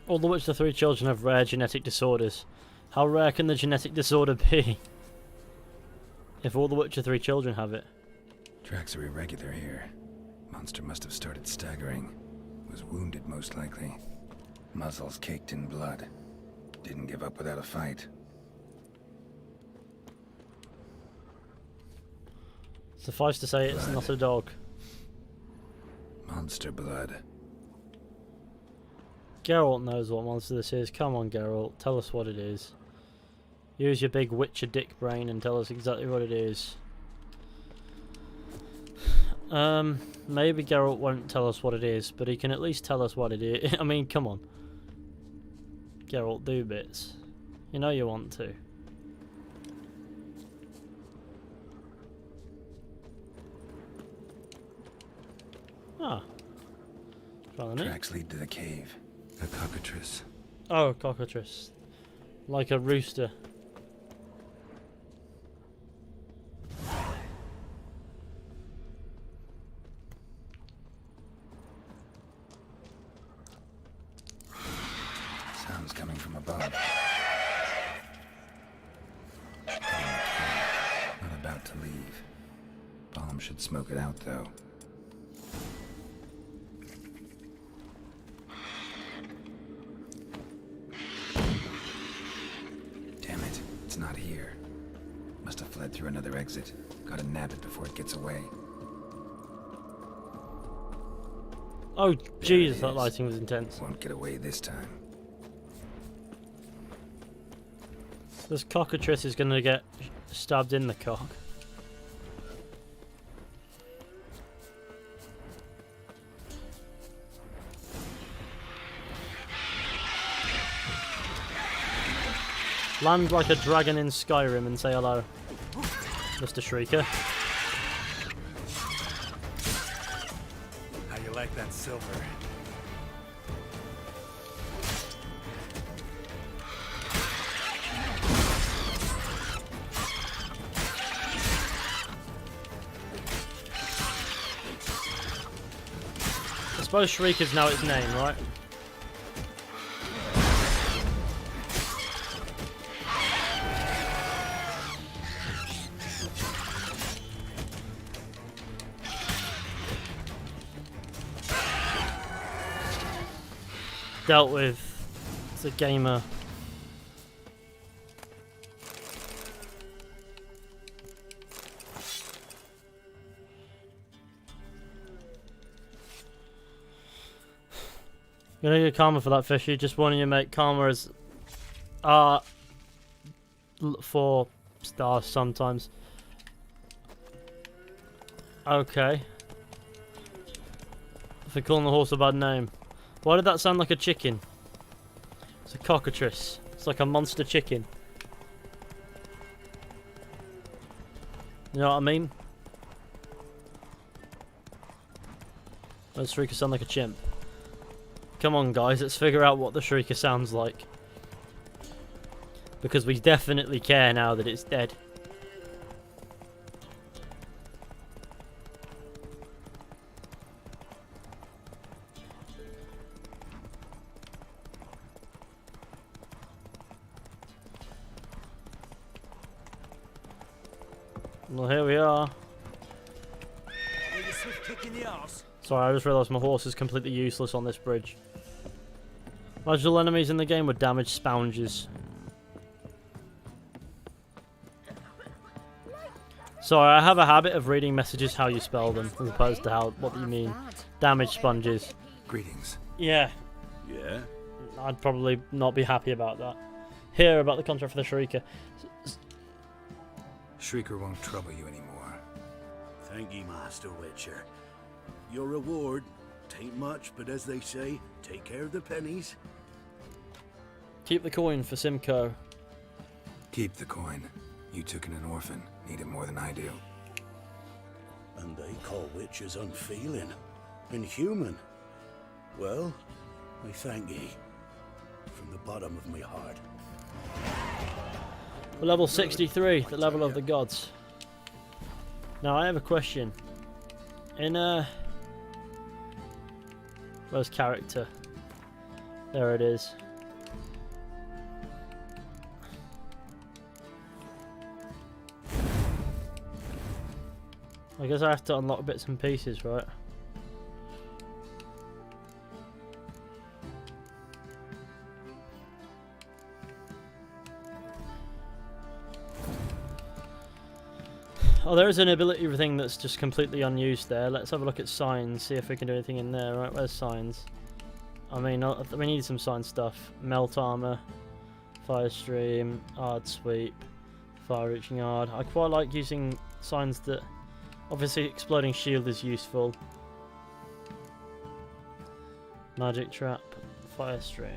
All the Witcher 3 children have rare genetic disorders. How rare can the genetic disorder be? If all the Witcher 3 children have it. Tracks are irregular here. Monster must have started staggering. Was wounded most likely. Muzzles caked in blood. Didn't give up without a fight. Suffice to say, it's not a dog. Monster blood. Geralt knows what monster this is. Come on, Geralt. Tell us what it is. Use your big Witcher dick brain and tell us exactly what it is. Maybe Geralt won't tell us what it is, but he can at least tell us what it is. I mean, come on. Geralt, do bits. You know you want to. Ah. Tracks lead to the cave. A cockatrice. Oh, cockatrice. Like a rooster. Sounds coming from above. Not about to leave. Bomb should smoke it out, though. Not here. Must have fled through another exit. Gotta nab it before it gets away. Oh, Jesus, that lighting was intense. Won't get away this time. This cockatrice is gonna get stabbed in the cock. Land like a dragon in Skyrim and say hello, Mr. Shrieker. How you like that silver? I suppose Shrieker's now its name, right? Dealt with. It's a gamer. You're gonna get karma for that, Fishy. Just warning you, mate. Karma is 4 stars sometimes. Okay. For calling the horse a bad name. Why did that sound like a chicken? It's a cockatrice. It's like a monster chicken. You know what I mean? Why does Shrieker sound like a chimp? Come on, guys, let's figure out what the Shrieker sounds like. Because we definitely care now that it's dead. Well, here we are. Sorry, I just realised my horse is completely useless on this bridge. Magical enemies in the game would damage spounges. Sorry, I have a habit of reading messages how you spell them, as opposed to what you mean. Damage sponges. Greetings. Yeah. Yeah? I'd probably not be happy about that. Hear about the contract for the Shrieker. Shrieker won't trouble you anymore. Thank ye, Master Witcher. Your reward, tain't much, but as they say, take care of the pennies. Keep the coin for Simcoe. Keep the coin. You took in an orphan. Need it more than I do. And they call witches unfeeling, inhuman. Well, I thank ye from the bottom of my heart. We're level 63, the level of the gods. Now I have a question. In where's character? There it is. I guess I have to unlock bits and pieces, right? Oh, there is an ability thing that's just completely unused there. Let's have a look at signs, see if we can do anything in there. Right, where's signs? I mean, we need some sign stuff. Melt armor, fire stream, hard sweep, fire reaching hard. I quite like using signs that... Obviously, exploding shield is useful. Magic trap, fire stream.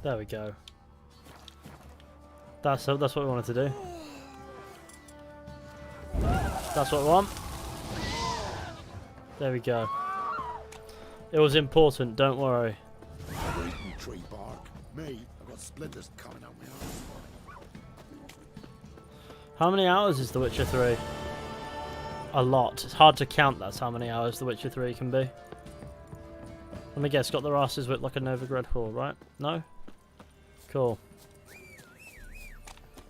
There we go. That's what we wanted to do. That's what we want. There we go. It was important, don't worry. I've eaten tree bark. Me, I've got splinters coming out my arse. How many hours is The Witcher 3? A lot. It's hard to count that's how many hours The Witcher 3 can be. Let me guess, got their asses with like a Novigrad whore, right? No? Cool.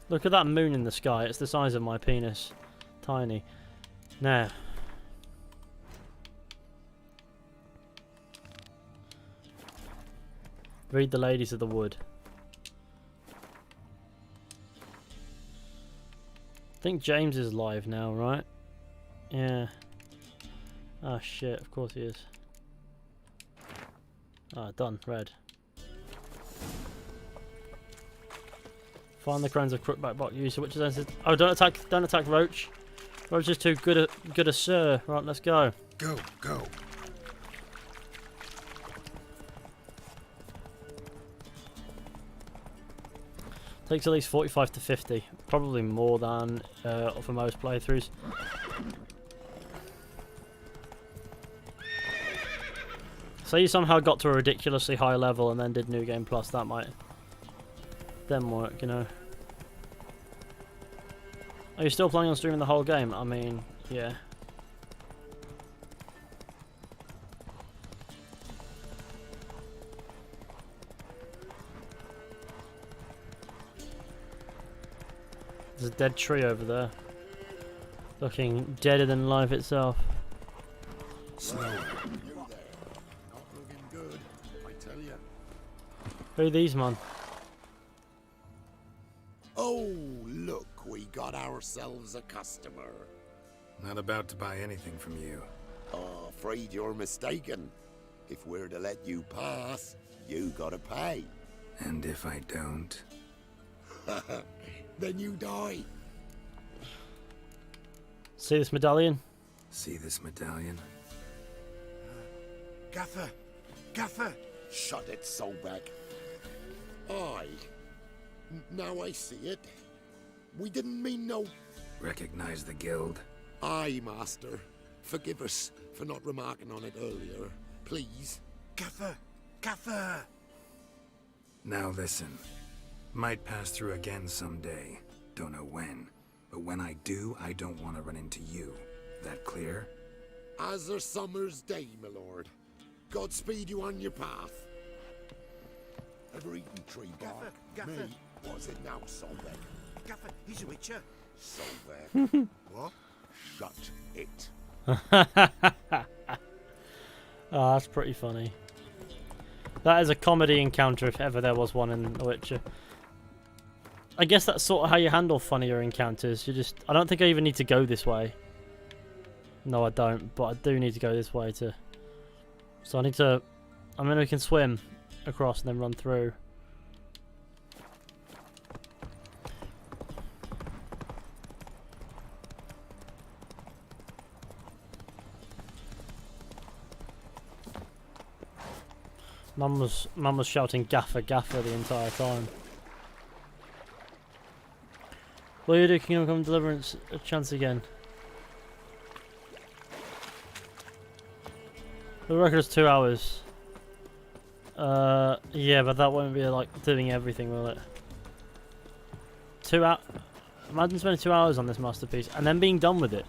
Look at that moon in the sky. It's the size of my penis. Tiny. Now. Read the Ladies of the Wood. I think James is live now, right? Yeah. Ah, shit. Of course he is. Ah, done. Red. Find the Crones of Crookback Bot user, which is... Oh, don't attack Roach. Roach is too good a sir. Right, let's go. Go. Takes at least 45 to 50. Probably more than for most playthroughs. Say you somehow got to a ridiculously high level and then did New Game Plus, that might then work, you know. Are you still planning on streaming the whole game? I mean, yeah. There's a dead tree over there. Looking deader than life itself. Slow. You there. Not looking good, I tell you. Who are these, man? Oh, look, we got ourselves a customer. Not about to buy anything from you. Oh, afraid you're mistaken. If we're to let you pass, you gotta pay. And if I don't? Then you die. See this medallion? See this medallion? Gaffer! Gaffer! Shut it, Solbeck. Aye. Now I see it. We didn't mean no... Recognize the guild? Aye, Master. Forgive us for not remarking on it earlier. Please. Gaffer! Gaffer! Now listen. Might pass through again someday. Don't know when. But when I do, I don't want to run into you. That clear? As a summer's day, my lord. Godspeed you on your path. Ever eaten tree bark? Gaffer. Me? What's it now, Solveig? Gaffer, he's a witcher. Solveig. What? Shut it. Oh, that's pretty funny. That is a comedy encounter if ever there was one in The Witcher. I guess that's sort of how you handle funnier encounters. I don't think I even need to go this way. No, I don't, but I do need to go this way to... So I mean, we can swim across and then run through. Mum was shouting "Gaffer, Gaffer" the entire time. Will you do Kingdom Come Deliverance a chance again? The record is 2 hours. Yeah, but that won't be like doing everything, will it? 2 hours. Imagine spending 2 hours on this masterpiece and then being done with it.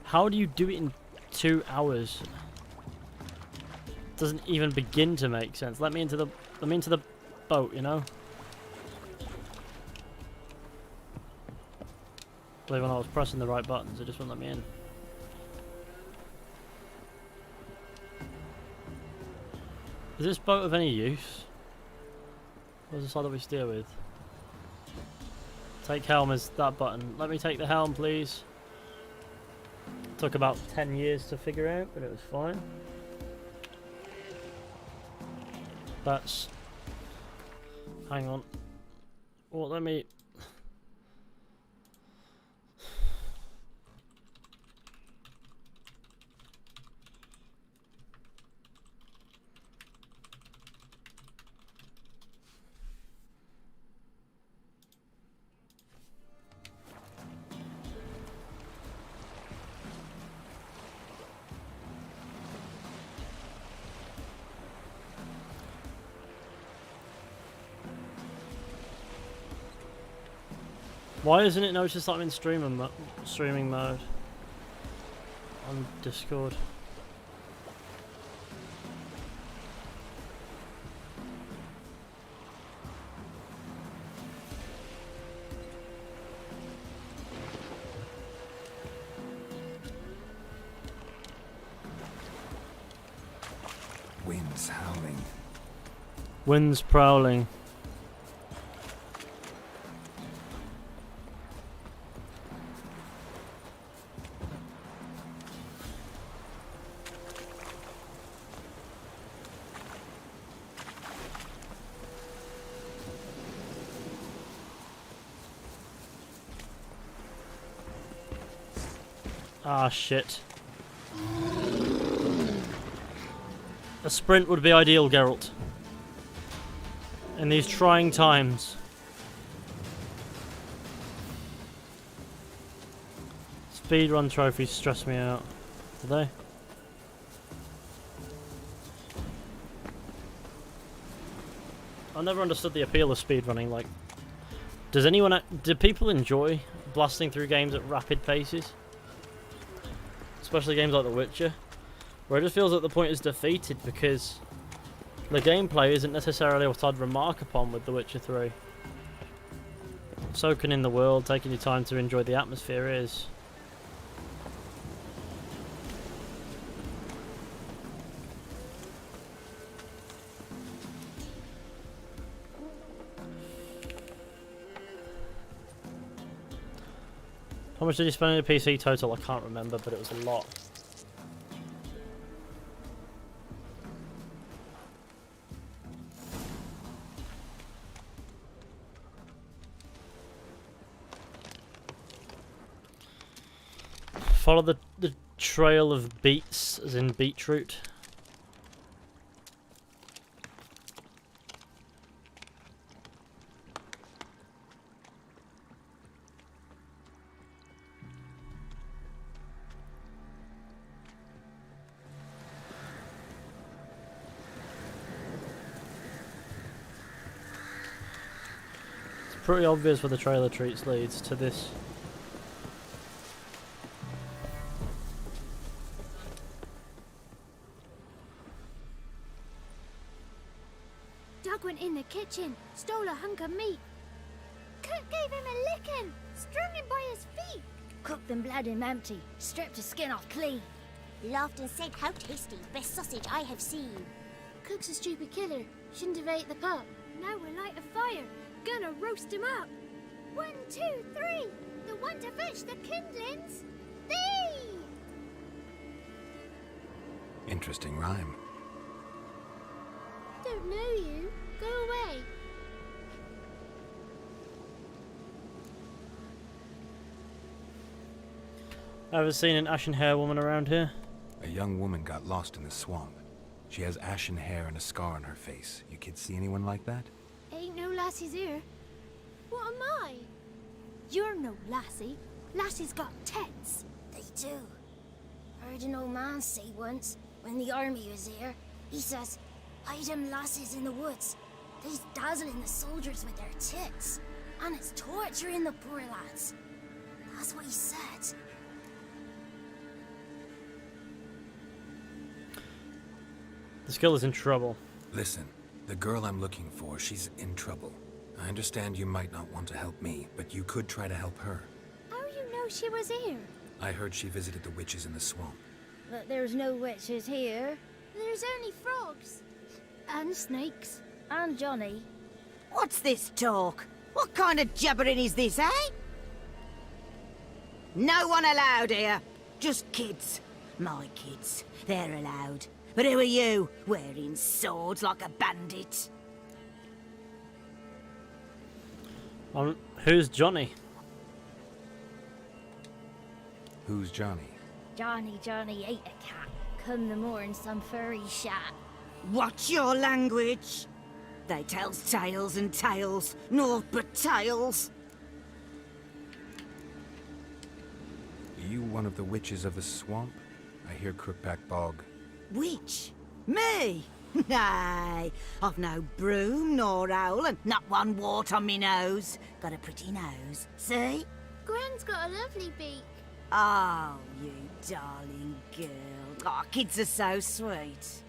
How do you do it in 2 hours? Doesn't even begin to make sense. Let me into the boat, you know? Believe it or not, I was pressing the right buttons, it just wouldn't let me in. Is this boat of any use? What's the side that we steer with? Take helm is that button. Let me take the helm, please. Took about 10 years to figure out, but it was fine. That's... Hang on. Well, let me... Why isn't it noticed that I'm in streaming mode on Discord? Winds howling. Winds prowling. Ah, shit. A sprint would be ideal, Geralt. In these trying times. Speedrun trophies stress me out. Do they? I never understood the appeal of speedrunning. Like, do people enjoy blasting through games at rapid paces? Especially games like The Witcher, where it just feels like the point is defeated because the gameplay isn't necessarily what I'd remark upon with The Witcher 3. Soaking in the world, taking your time to enjoy the atmosphere is. How much did you spend on your PC total? I can't remember, but it was a lot. Follow the trail of beets, as in beetroot. Pretty obvious where the trailer treats leads to this. Doug went in the kitchen, stole a hunk of meat. Cook gave him a licking, strung him by his feet. Cooked and bled him empty, stripped his skin off clean. Laughed and said, how tasty, best sausage I have seen. Cook's a stupid killer, shouldn't have ate the pup. Now we'll light a fire, gonna roast him up. 1, 2, 3, the one to fetch the kindlings, thee! Interesting rhyme. Don't know you, go away. Ever seen an ashen hair woman around here? A young woman got lost in the swamp. She has ashen hair and a scar on her face. You kids see anyone like that? Ain't no lassies here. What am I? You're no lassie. Lassies got tits. They do. Heard an old man say once, when the army was here, he says, hide them lassies in the woods. They's dazzling the soldiers with their tits. And it's torturing the poor lads. That's what he said. The skill is in trouble. Listen, the girl I'm looking for, she's in trouble. I understand you might not want to help me, but you could try to help her. How you know she was here? I heard she visited the witches in the swamp. But there's no witches here. There's only frogs. And snakes. And Johnny. What's this talk? What kind of jabbering is this, eh? No one allowed here. Just kids. My kids. They're allowed. But who are you, wearing swords like a bandit? Who's Johnny? Who's Johnny? Johnny ate a cat. Come the morn some furry shat. What's your language? They tells tales and tales, naught but tales. Are you one of the witches of the swamp? I hear Crookback Bog. Witch? Me? Nay, I've no broom nor owl and not one wart on me nose. Got a pretty nose, see? Gwen's got a lovely beak. Oh, you darling girl. Oh, kids are so sweet.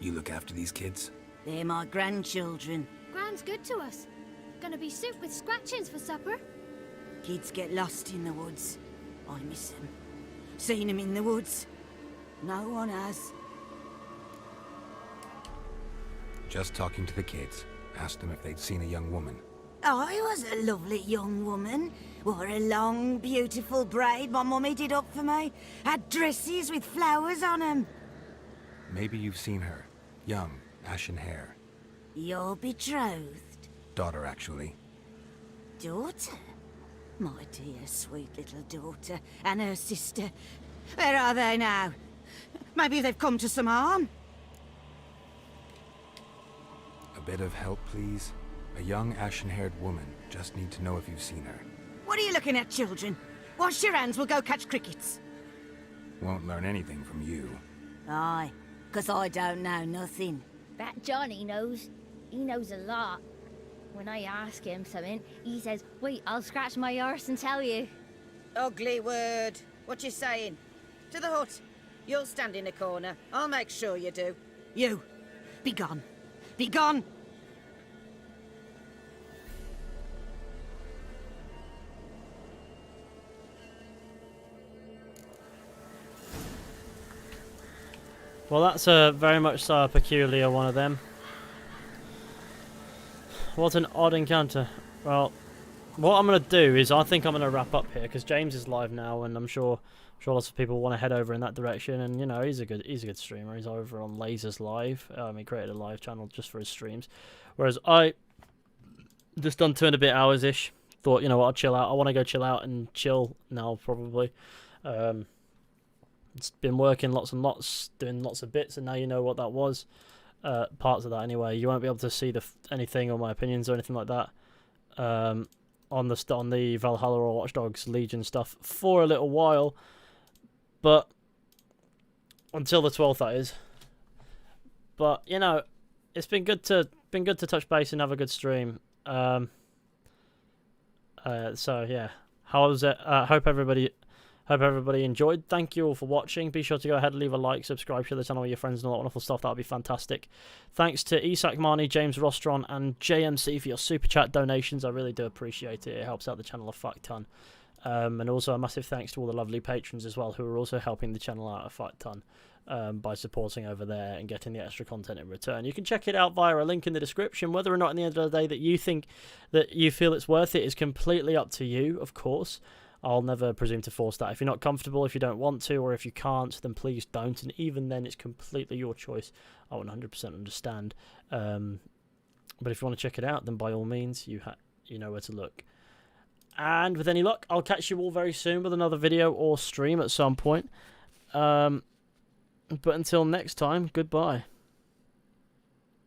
You look after these kids? They're my grandchildren. Gran's good to us. Gonna be soup with scratchings for supper. Kids get lost in the woods. I miss them. Seen them in the woods. No one has. Just talking to the kids. Asked them if they'd seen a young woman. I was a lovely young woman. Wore a long, beautiful braid my mummy did up for me. Had dresses with flowers on them. Maybe you've seen her. Young, ashen hair. Your betrothed? Daughter, actually. Daughter? My dear, sweet little daughter. And her sister. Where are they now? Maybe they've come to some harm? A bit of help, please? A young, ashen-haired woman. Just need to know if you've seen her. What are you looking at, children? Wash your hands, we'll go catch crickets. Won't learn anything from you. Aye, 'cause I don't know nothing. That Johnny knows. He knows a lot. When I ask him something, he says, wait, I'll scratch my arse and tell you. Ugly word. What you saying? To the hut. You'll stand in a corner. I'll make sure you do. You, be gone. Be gone! Well, that's a very much so a peculiar one of them. What an odd encounter. Well, what I'm going to do is I think I'm going to wrap up here because James is live now, and I'm sure lots of people want to head over in that direction. And you know, he's a good streamer. He's over on Lasers Live. He created a live channel just for his streams, whereas I just done 2.5 hours ish. Thought, you know what, I'll chill out. I want to go chill out and chill now probably. It's been working lots and lots, doing lots of bits, and now you know what that was. Parts of that anyway. You won't be able to see anything or my opinions or anything like that on the Valhalla or Watch Dogs Legion stuff for a little while, but until the 12th, that is. But you know, it's been good to touch base and have a good stream. So yeah, how was it? Hope everybody Hope everybody enjoyed. Thank you all for watching. Be sure to go ahead and leave a like, subscribe, share the channel with your friends and all that wonderful stuff. That would be fantastic. Thanks to Isak Marnie, James Rostron, and JMC for your super chat donations. I really do appreciate it. It helps out the channel a fuck ton. And also a massive thanks to all the lovely patrons as well who are also helping the channel out a fuck ton by supporting over there and getting the extra content in return. You can check it out via a link in the description. Whether or not at the end of the day that you think that you feel it's worth it is completely up to you, of course. I'll never presume to force that. If you're not comfortable, if you don't want to, or if you can't, then please don't. And even then, it's completely your choice. I 100% understand. But if you want to check it out, then by all means, you know where to look. And with any luck, I'll catch you all very soon with another video or stream at some point. But until next time, goodbye.